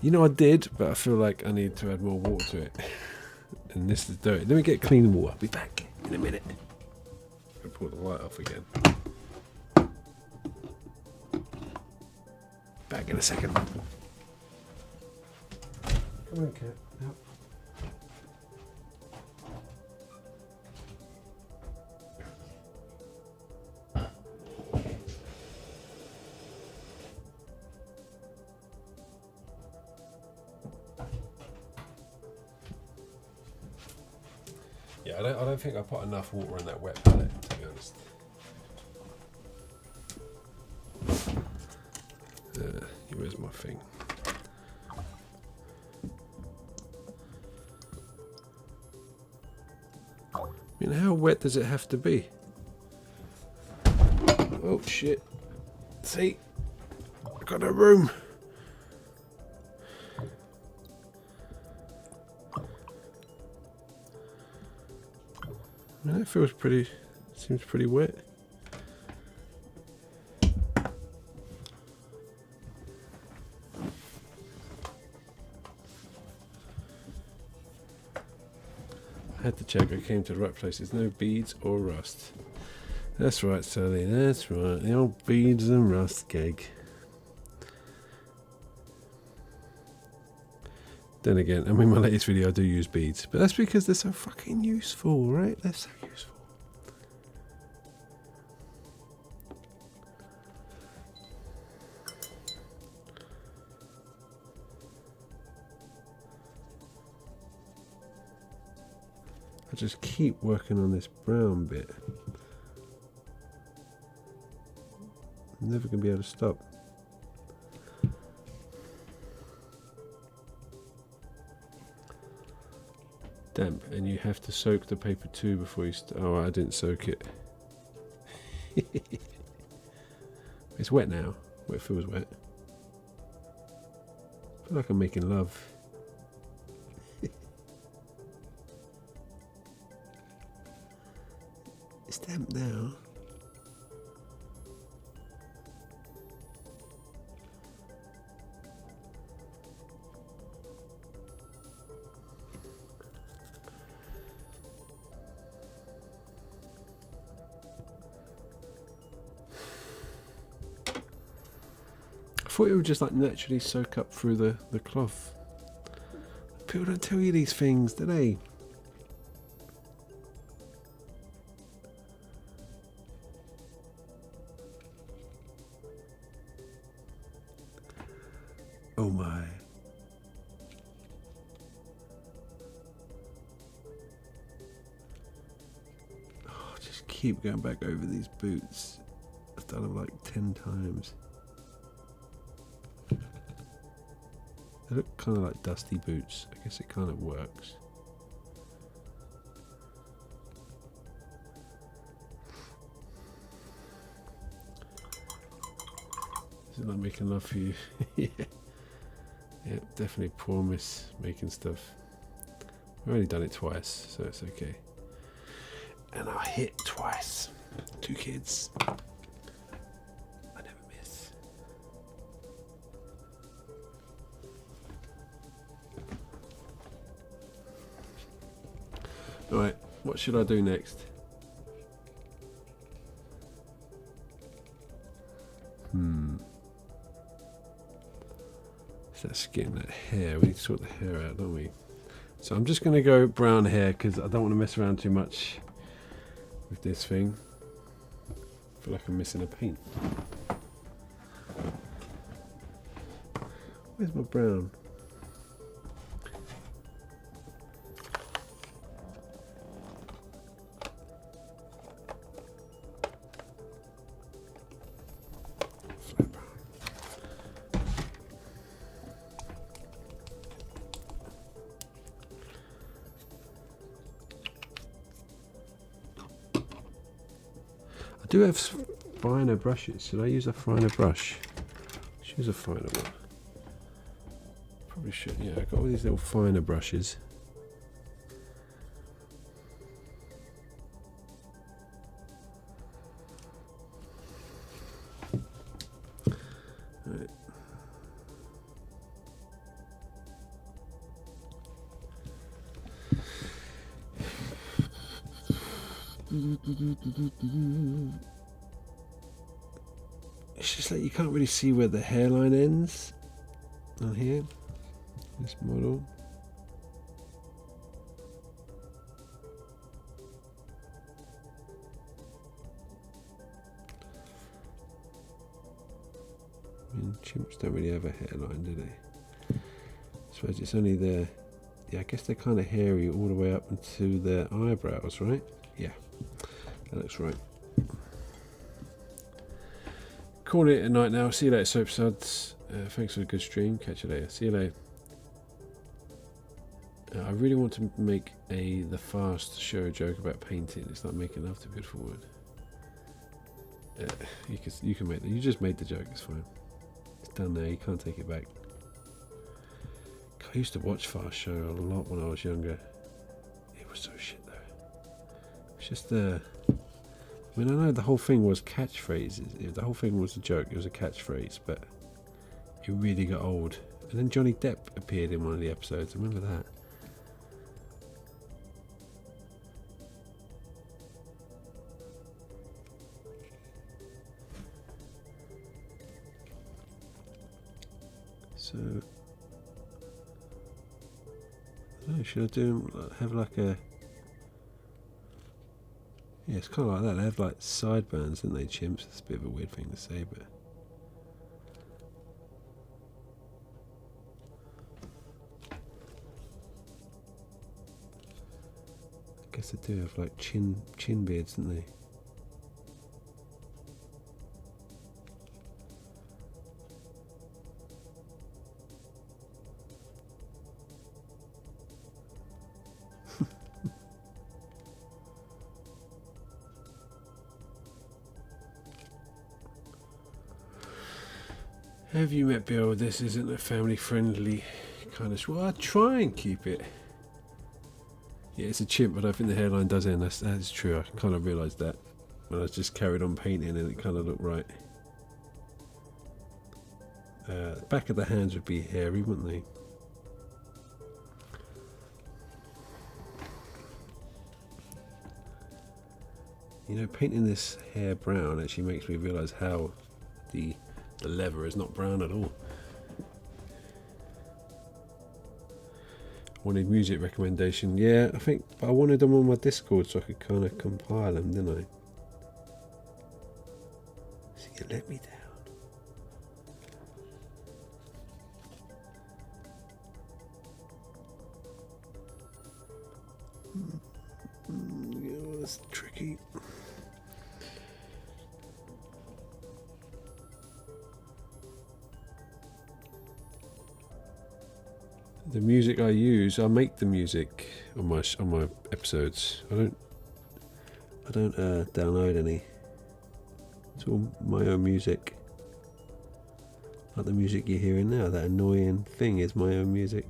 S1: You know I did, but I feel like I need to add more water to it. And this is dirty. Let me get clean water. I'll be back in a minute. I'll pull the light off again. Back in a second. Come on, cat. Yep. Yeah, I don't think I put enough water in that wet palette, to be honest. Where's my thing? I mean, how wet does it have to be? Oh shit. See? I got no room. That feels pretty, seems pretty wet. I had to check, I came to the right place. There's no beads or rust. That's right, Sally, that's right. The old beads and rust gag. Then again, I mean, my latest video I do use beads, but that's because they're so fucking useful, right? They're so useful. I just keep working on this brown bit. I'm never going to be able to stop. Damp, and you have to soak the paper too before you oh, I didn't soak it. It's wet now. It feels wet. I feel like I'm making love. It's damp now. I thought it would just like naturally soak up through the cloth. People don't tell you these things, do they? Oh my. Oh, just keep going back over these boots. I've done them like 10 times. They look kind of like dusty boots. I guess it kind of works. Is it like making love for you? Yeah. Yeah, definitely poor miss making stuff. I've only done it twice, so it's okay. And I hit twice. 2 kids. I never miss. Alright, what should I do next? So that's getting that hair. We need to sort the hair out, don't we? So I'm just going to go brown hair because I don't want to mess around too much with this thing. I feel like I'm missing a paint. Where's my brown? I do have finer brushes. Should I use a finer brush? Let's use a finer one. Probably should. Yeah, I've got all these little finer brushes. Right. It's just like you can't really see where the hairline ends on here, this model. I mean, chimps don't really have a hairline, do they? I suppose it's only their, yeah, I guess they're kind of hairy all the way up into their eyebrows, right? Yeah, that looks right. Calling it a night now. See you later, Soap Suds. Thanks for the good stream. Catch you later. See you later. I really want to make the fast show joke about painting. It's like making love to a beautiful woman. You can make that. You just made the joke. It's fine. It's done now. You can't take it back. I used to watch Fast Show a lot when I was younger. It was so shit though. It's just I mean, I know the whole thing was catchphrases. The whole thing was a joke. It was a catchphrase, but it really got old. And then Johnny Depp appeared in one of the episodes. I remember that. So, I don't know, should I have like a... Yeah, it's kind of like that. They have like sideburns, don't they, chimps? That's a bit of a weird thing to say, but... I guess they do have like chin beards, don't they? Have you met Bill? This isn't a family-friendly kind of... Well, I try and keep it. Yeah, it's a chimp, but I think the hairline does end. That's true. I kind of realised that when I just carried on painting and it kind of looked right. The back of the hands would be hairy, wouldn't they? You know, painting this hair brown actually makes me realise how the leather is not brown at all. Wanted music recommendation. Yeah, I think I wanted them on my Discord so I could kind of compile them, didn't I? So you let me down. Yeah, that's tricky. The music I use, I make the music on my episodes. I don't download any. It's all my own music. Like the music you're hearing now, that annoying thing is my own music.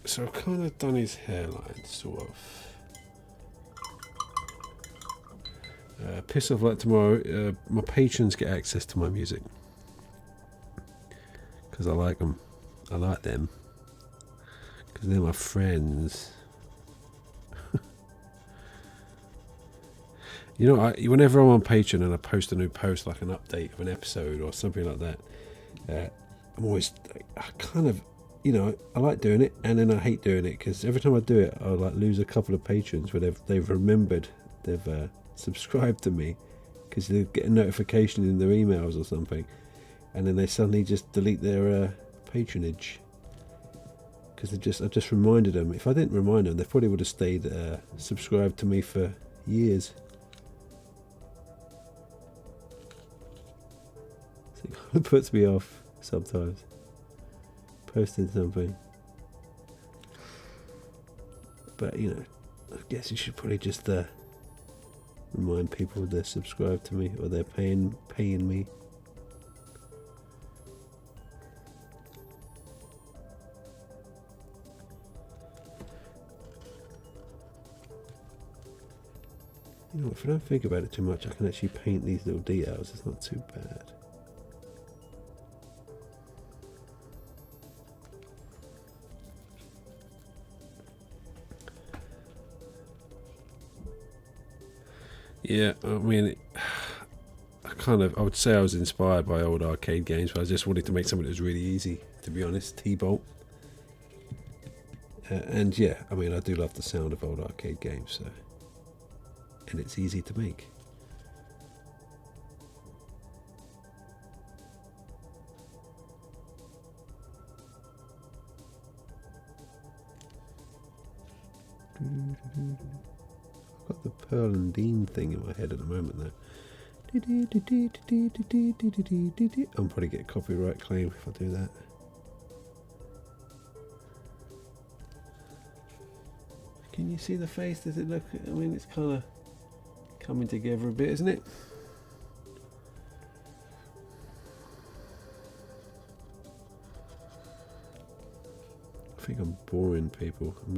S1: So I've kind of done his hairline, sort of. Piss Off Like Tomorrow, my patrons get access to my music. Because I like them. I like them. Because they're my friends. You know, whenever I'm on Patreon and I post a new post, like an update of an episode or something like that, I'm always, I kind of, you know, I like doing it, and then I hate doing it, because every time I do it, I like lose a couple of patrons where they've remembered, they've subscribed to me, because they get a notification in their emails or something, and then they suddenly just delete their patronage. Because I just reminded them. If I didn't remind them, they probably would have stayed subscribed to me for years. It puts me off sometimes posting something, but you know, I guess you should probably just remind people they're subscribed to me, or they're paying me. You know, if I don't think about it too much, I can actually paint these little details. It's not too bad. Yeah, I mean, I would say I was inspired by old arcade games, but I just wanted to make something that was really easy, to be honest. T-Bolt. And yeah, I mean, I do love the sound of old arcade games, so, and it's easy to make. I've got the Pearl and Dean thing in my head at the moment, though. I'll probably get a copyright claim if I do that. Can you see the face? Does it look? I mean, it's kind of coming together a bit, isn't it? I think I'm boring people. I'm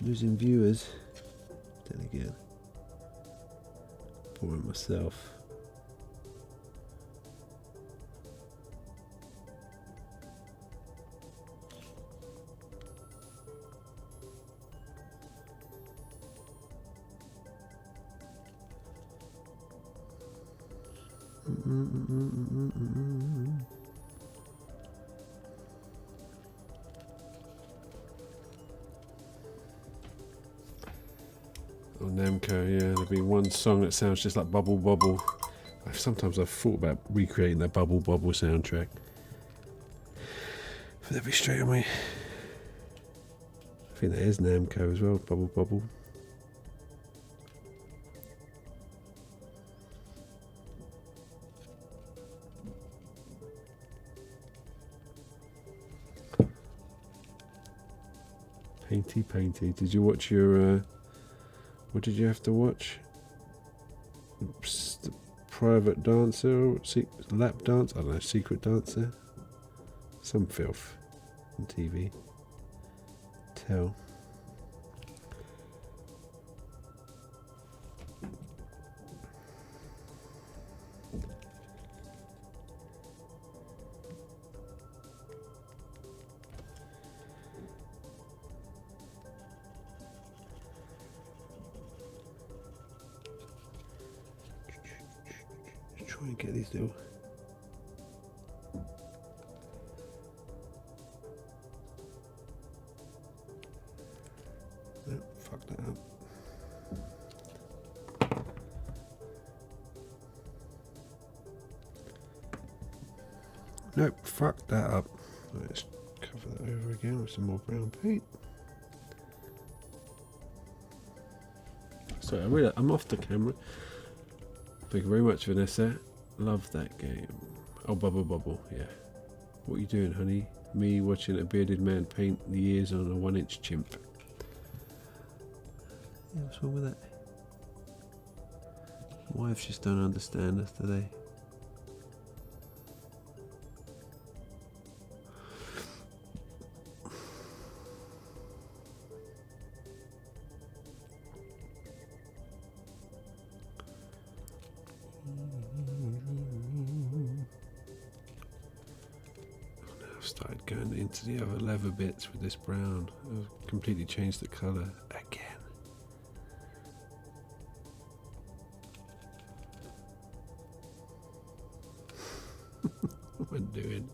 S1: losing viewers. Then again, boring myself. Oh, Namco, yeah, there'll be one song that sounds just like Bubble Bobble. Sometimes I've thought about recreating that Bubble Bobble soundtrack. But that'd be straight away. I think that is Namco as well, Bubble Bobble. Painty. Did you watch your... what did you have to watch? The Private Dancer? Lap Dance? I don't know, Secret Dancer? Some filth on TV. Tell. Try and get these little... No, fuck that up. Nope, fuck that up. Let's cover that over again with some more brown paint. Sorry, I'm off the camera. Thank you very much, Vanessa. Love that game. Oh, Bubble Bobble, yeah. What are you doing, honey? Me watching a bearded man paint the ears on a 1-inch chimp. Yeah, what's wrong with that? Wives just don't understand us, do they? I've started going into the other leather bits with this brown. I've completely changed the colour again. What am I doing?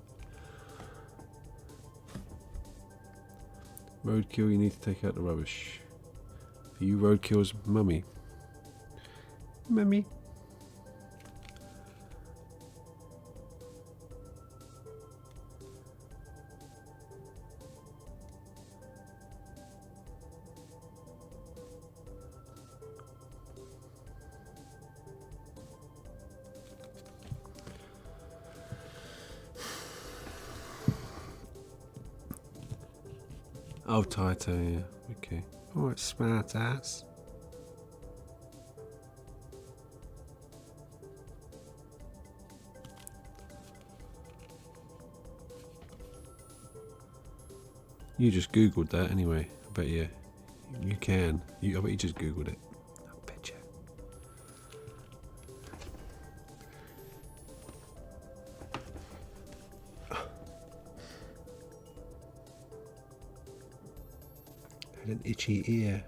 S1: Roadkill, you need to take out the rubbish. Are you Roadkill's mummy? Mummy. Oh, Taito, yeah. Okay. Alright, smart ass. You just Googled that anyway. I bet you can. I bet you just Googled it. I bet you. I had an itchy ear.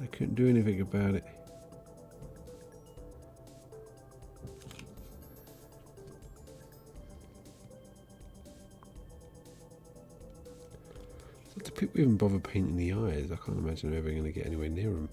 S1: I couldn't do anything about it. Do people even bother painting the eyes? I can't imagine they're ever going to get anywhere near them.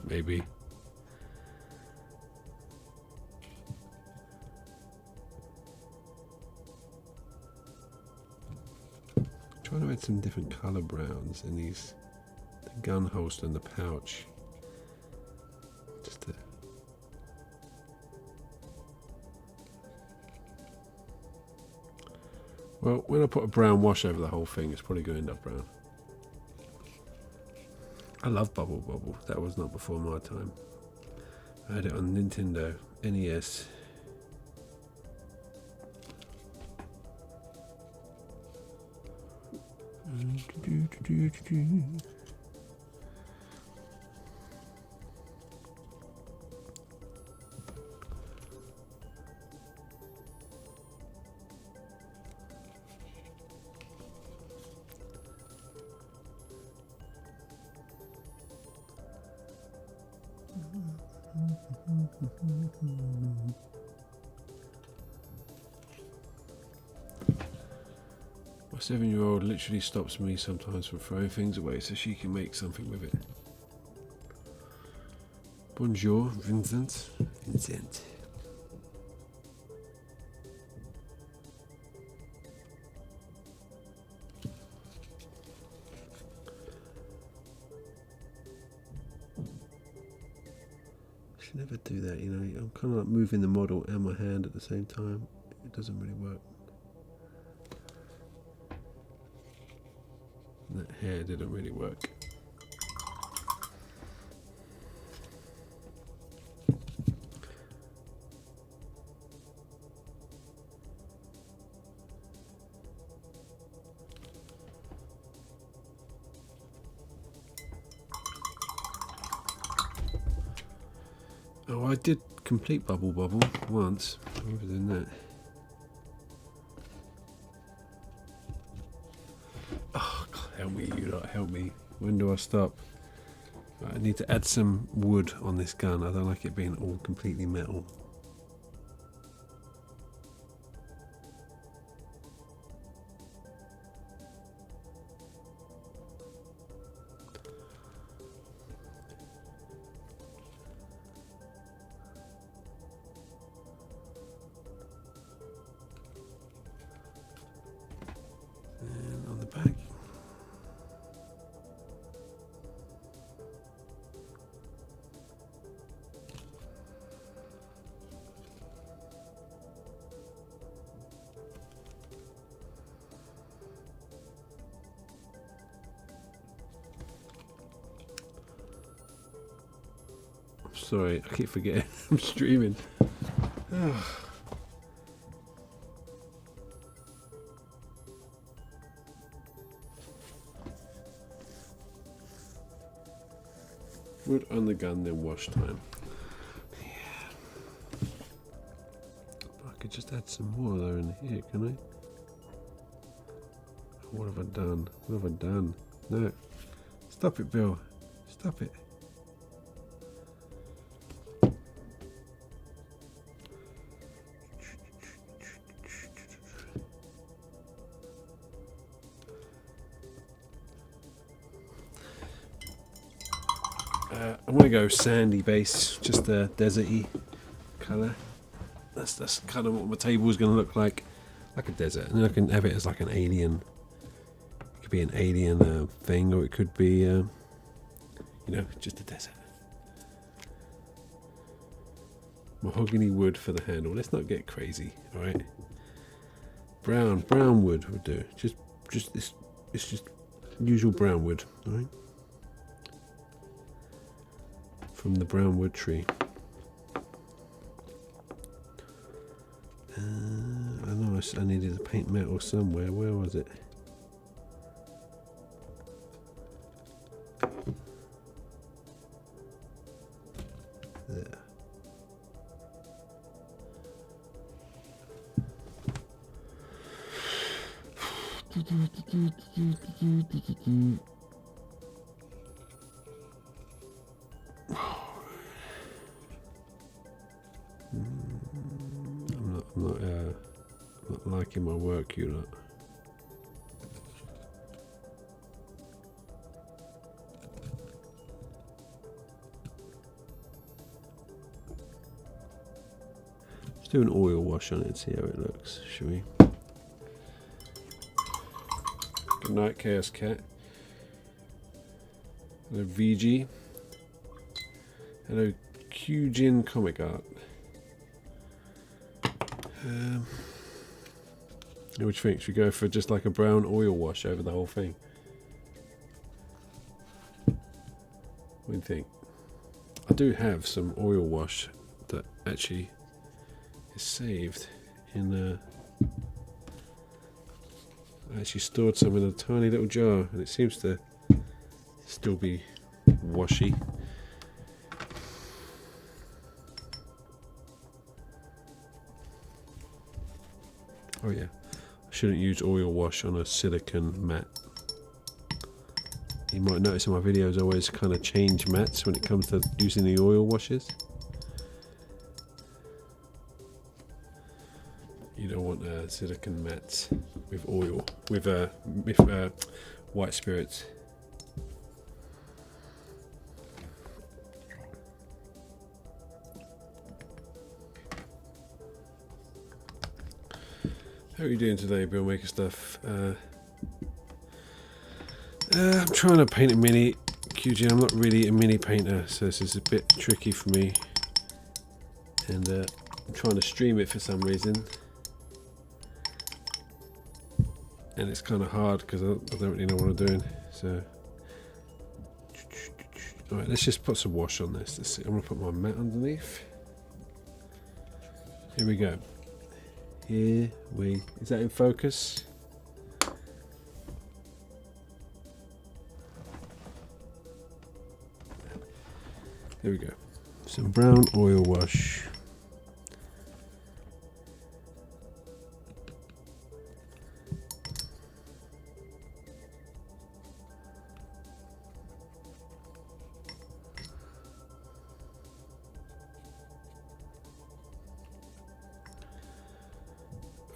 S1: Maybe. Trying to add some different colour browns in these, the gun holster and the pouch. Just to well, when I put a brown wash over the whole thing, it's probably going to end up brown. I love Bubble Bobble. That was not before my time. I had it on Nintendo NES. My 7-year-old literally stops me sometimes from throwing things away so she can make something with it. Bonjour, Vincent. Vincent. I should never do that, you know. I'm kind of like moving the model and my hand at the same time. It doesn't really work. And that hair didn't really work. Oh, I did complete Bubble Bobble once. Other than that. Oh, God, help me, you lot, help me. When do I stop? Right, I need to add some wood on this gun. I don't like it being all completely metal. And on the back. I'm sorry, I keep forgetting I'm streaming. Wood on the gun, then wash time. Yeah. I could just add some more though in here, can I? What have I done? What have I done? No. Stop it, Bill. Stop it. I want to go sandy base, just a deserty colour. That's kind of what my table is going to look like a desert. And then I can have it as like an alien. It could be an alien thing, or it could be, you know, just a desert. Mahogany wood for the handle. Let's not get crazy, all right? Brown wood would do. Just this. It's just usual brown wood, all right? From the brown wood tree. I know I needed to paint metal somewhere. Where was it? There. I'm not liking my work, you lot. Let's do an oil wash on it and see how it looks, shall we? Good night, Chaos Cat. Hello, VG. Hello, Qjin Comic Art. What do you think? Should we go for just like a brown oil wash over the whole thing? What do you think? I do have some oil wash that actually is saved in I actually stored some in a tiny little jar, and it seems to still be washy. Oh yeah, I shouldn't use oil wash on a silicone mat. You might notice in my videos I always kind of change mats when it comes to using the oil washes. You don't want silicone mats with oil, with white spirits. How are you doing today, Bill Maker Stuff? I'm trying to paint a mini QG. I'm not really a mini painter, so this is a bit tricky for me. And I'm trying to stream it for some reason. And it's kind of hard because I don't really know what I'm doing. So, alright, let's just put some wash on this. Let's see. I'm going to put my mat underneath. Here we go. Is that in focus? There we go. Some brown oil wash.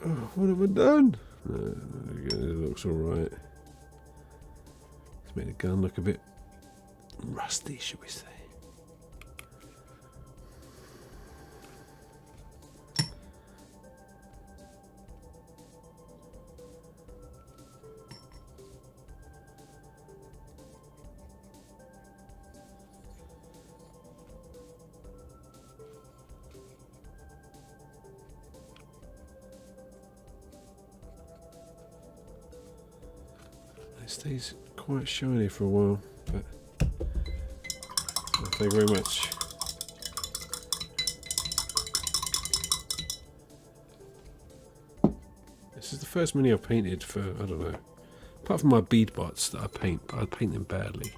S1: Oh, what have I done? It looks alright. Let's make the gun look a bit rusty, should we say. It stays quite shiny for a while, but thank you very much. first mini I've painted for, I don't know, apart from my bead bots that I paint, but I paint them badly.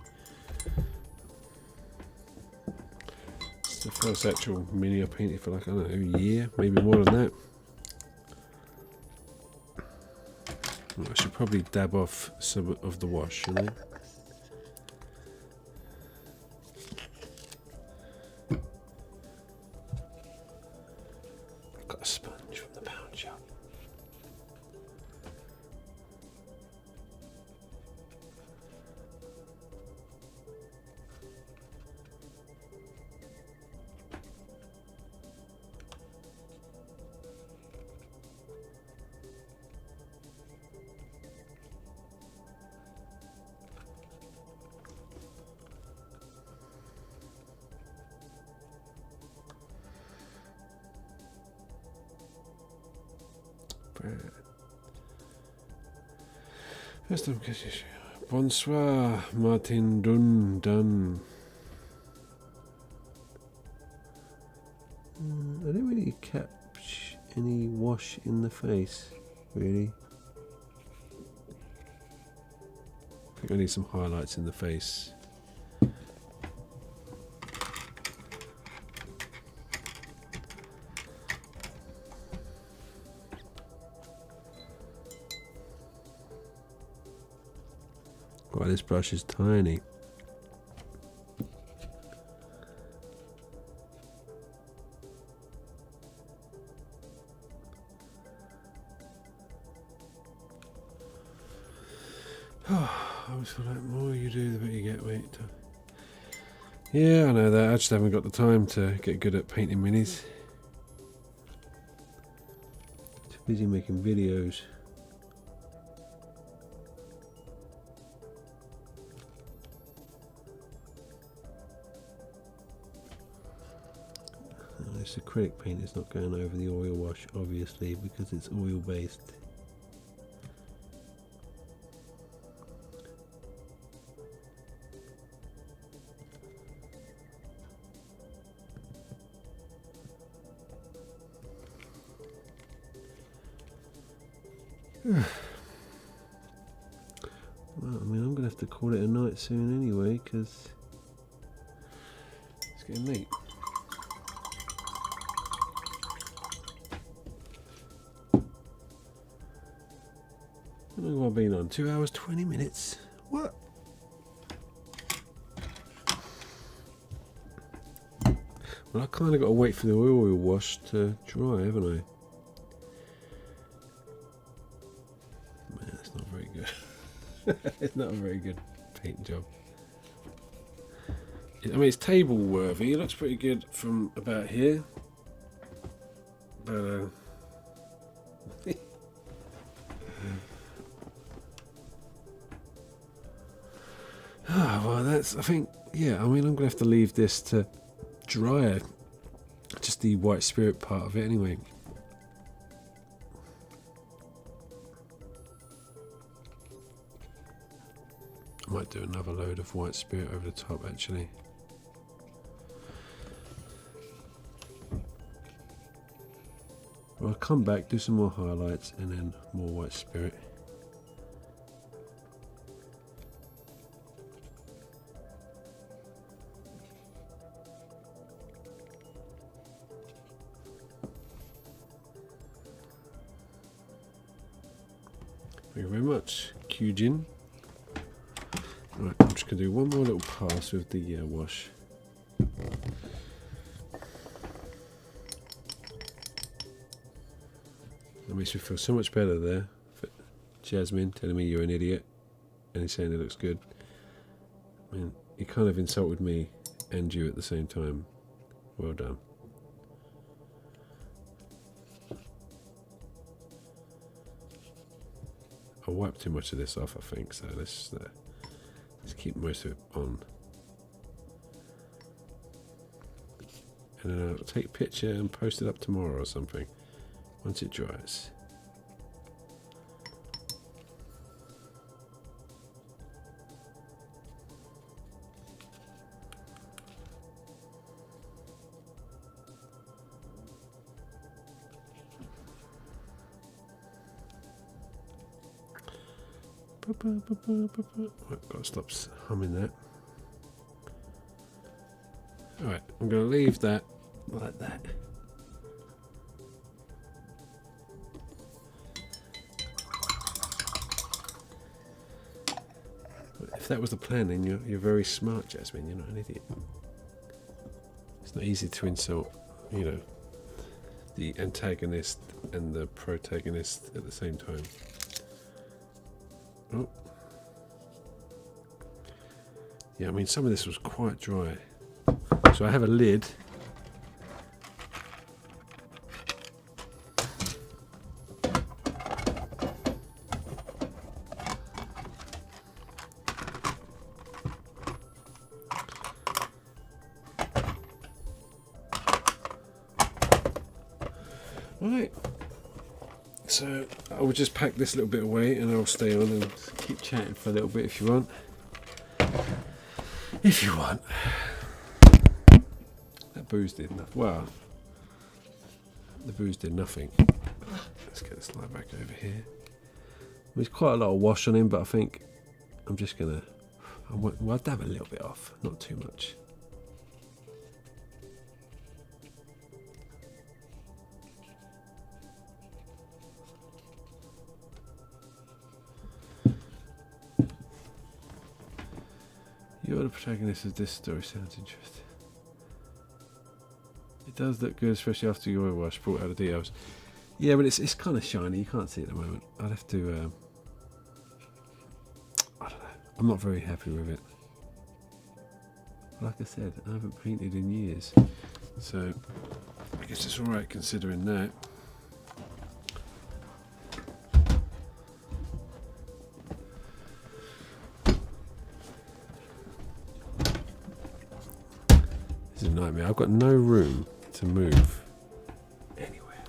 S1: It's the first actual mini I painted for like, I don't know, a year, maybe more than that. Well, I should probably dab off some of the wash, you know. I've got a sponge from the pound shop. First time, bonsoir, Martin Dun. I don't really catch any wash in the face, really. I think I need some highlights in the face. Wow, this brush is tiny. I always feel like the more you do, the better you get. Wait. Yeah, I know that. I just haven't got the time to get good at painting minis. Too busy making videos. This acrylic paint is not going over the oil wash, obviously, because it's oil based. Well, I mean, I'm going to have to call it a night soon anyway, because it's getting late. How long have I been on? 2 hours, 20 minutes? What? Well, I kind of got to wait for the oil wash to dry, haven't I? Man, that's not very good. It's not a very good paint job. I mean, it's table worthy. It looks pretty good from about here. But, well, that's, I think, yeah, I mean, I'm going to have to leave this to dry, just the white spirit part of it anyway. I might do another load of white spirit over the top, actually. Well, I'll come back, do some more highlights, and then more white spirit. Thank you very much, Kyujin. Right, I'm just going to do one more little pass with the wash. That makes me feel so much better there. Jasmine telling me you're an idiot and he's saying it looks good. I mean, he kind of insulted me and you at the same time. Well done. I wiped too much of this off, I think, so let's keep most of it on. And then I'll take a picture and post it up tomorrow or something, once it dries. I've got to stop humming that. Alright, I'm going to leave that like that. If that was the plan, then you're very smart, Jasmine. You're not an idiot. It's not easy to insult, you know, the antagonist and the protagonist at the same time. Oh. Yeah, I mean, some of this was quite dry. So I have a lid. Right, so I will just pack this little bit away and I'll stay on and keep chatting for a little bit if you want. If you want. That booze did nothing. Well, the booze did nothing. Let's get this light back over here. There's quite a lot of wash on him, but I think I'm just going to... I'll dab a little bit off, not too much. You're the protagonist of this story. Sounds interesting. It does look good, especially after your oil wash brought out the details. Yeah, but it's kind of shiny. You can't see it at the moment. I'd have to... I don't know. I'm not very happy with it. Like I said, I haven't painted in years. So, I guess it's alright considering that. This is a nightmare. I've got no room to move anywhere.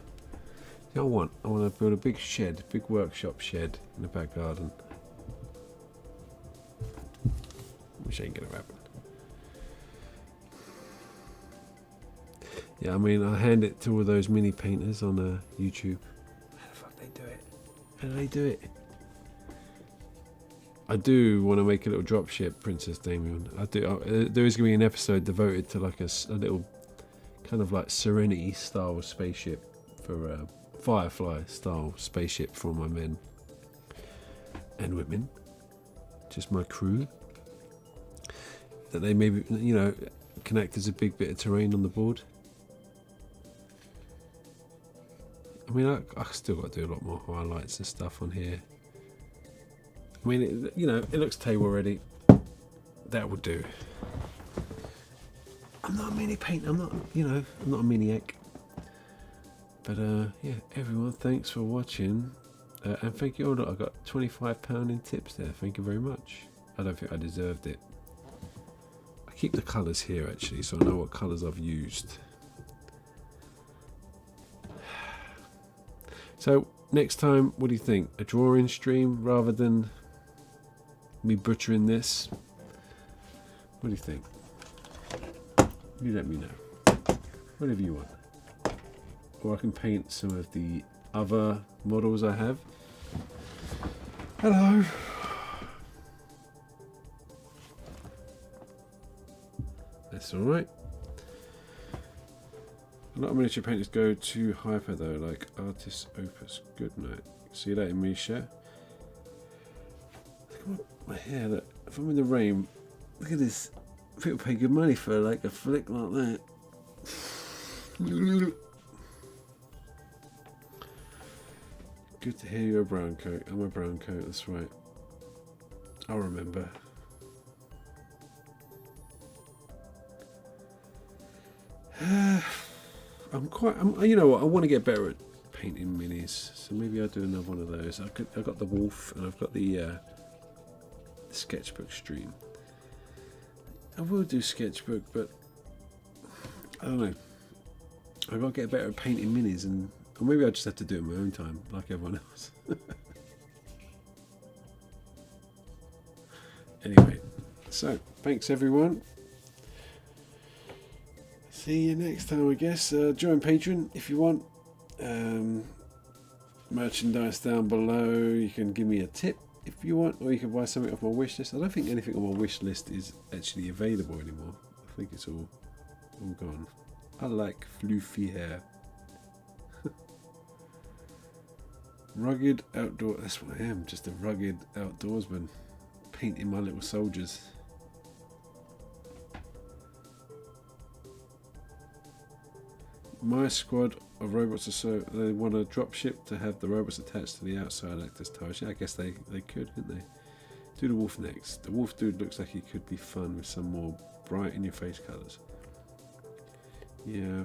S1: You know what I want to build a big shed, big workshop shed in the back garden. Which ain't gonna happen. Yeah, I mean, I hand it to all those mini painters on YouTube. How the fuck they do it? How do they do it? I do want to make a little dropship, Princess Damien. I do. There is going to be an episode devoted to like a little kind of like Serenity style spaceship for Firefly style spaceship for my men and women, just my crew. That they maybe, you know, can act as a big bit of terrain on the board. I mean, I still got to do a lot more highlights and stuff on here. I mean, you know, it looks table ready. That would do. I'm not a mini painter. I'm not, you know, I'm not a maniac. But yeah, everyone, thanks for watching, and thank you all. I got £25 in tips there. Thank you very much. I don't think I deserved it. I keep the colours here actually, so I know what colours I've used. So next time, what do you think? A drawing stream rather than me butchering this? What do you think? You let me know. Whatever you want. Or I can paint some of the other models I have. Hello. That's alright. A lot of miniature painters go too hyper though, like Artist Opus. Good night. See you later, Misha. Look at my hair. Look. If I'm in the rain, look at this. People pay good money for like a flick like that. Good to hear you're a brown coat. I'm a brown coat, that's right. I'll remember. You know what, I want to get better at painting minis, so maybe I'll do another one of those. I've got the wolf and I've got the sketchbook stream. I will do sketchbook, but I don't know. I've got to get better at painting minis, or maybe I just have to do it in my own time, like everyone else. Anyway, so thanks everyone. See you next time, I guess. Join Patreon if you want. Merchandise down below. You can give me a tip if you want, or you can buy something off my wish list. I don't think anything on my wish list is actually available anymore. I think it's all gone. I like floofy hair. Rugged outdoor. That's what I am. Just a rugged outdoorsman, painting my little soldiers. My squad of robots are so they want a dropship to have the robots attached to the outside actors towers. Yeah, I guess they could, couldn't they? Do the wolf next. The wolf dude looks like he could be fun with some more bright in your face colours. Yeah.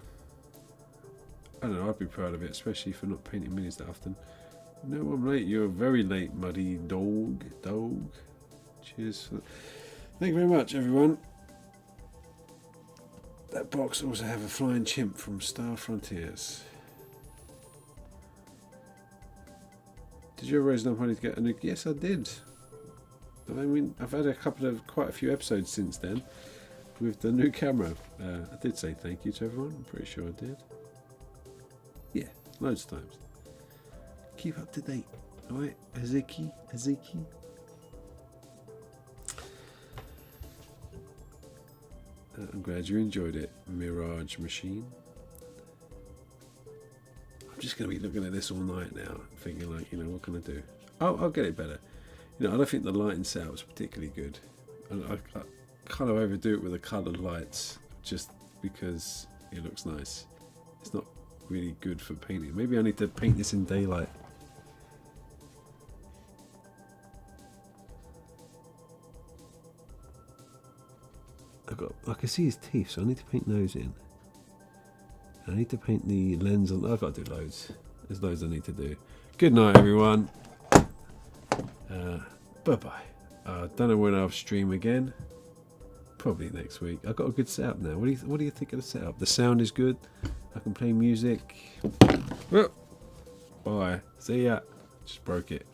S1: I don't know, I'd be proud of it, especially for not painting minis that often. No, I'm late. You're very late, muddy dog. Cheers. Thank you very much, everyone. That box also have a flying chimp from Star Frontiers. Did you ever raise enough money to get a new? Yes, I did. I mean, I've had quite a few episodes since then with the new camera. I did say thank you to everyone. I'm pretty sure I did. Yeah, loads of times. Keep up to date, alright? Aziki. I'm glad you enjoyed it, Mirage Machine. I'm just going to be looking at this all night now, thinking like, what can I do? Oh, I'll get it better. I don't think the lighting setup is particularly good. I kind of overdo it with the coloured lights just because it looks nice. It's not really good for painting. Maybe I need to paint this in daylight. I can see his teeth, so I need to paint those in. I need to paint the lens on. I've got to do loads. There's loads I need to do. Good night, everyone. Bye bye. Don't know when I'll stream again. Probably next week. I've got a good setup now. What do you think of the setup? The sound is good. I can play music. Bye. See ya. Just broke it.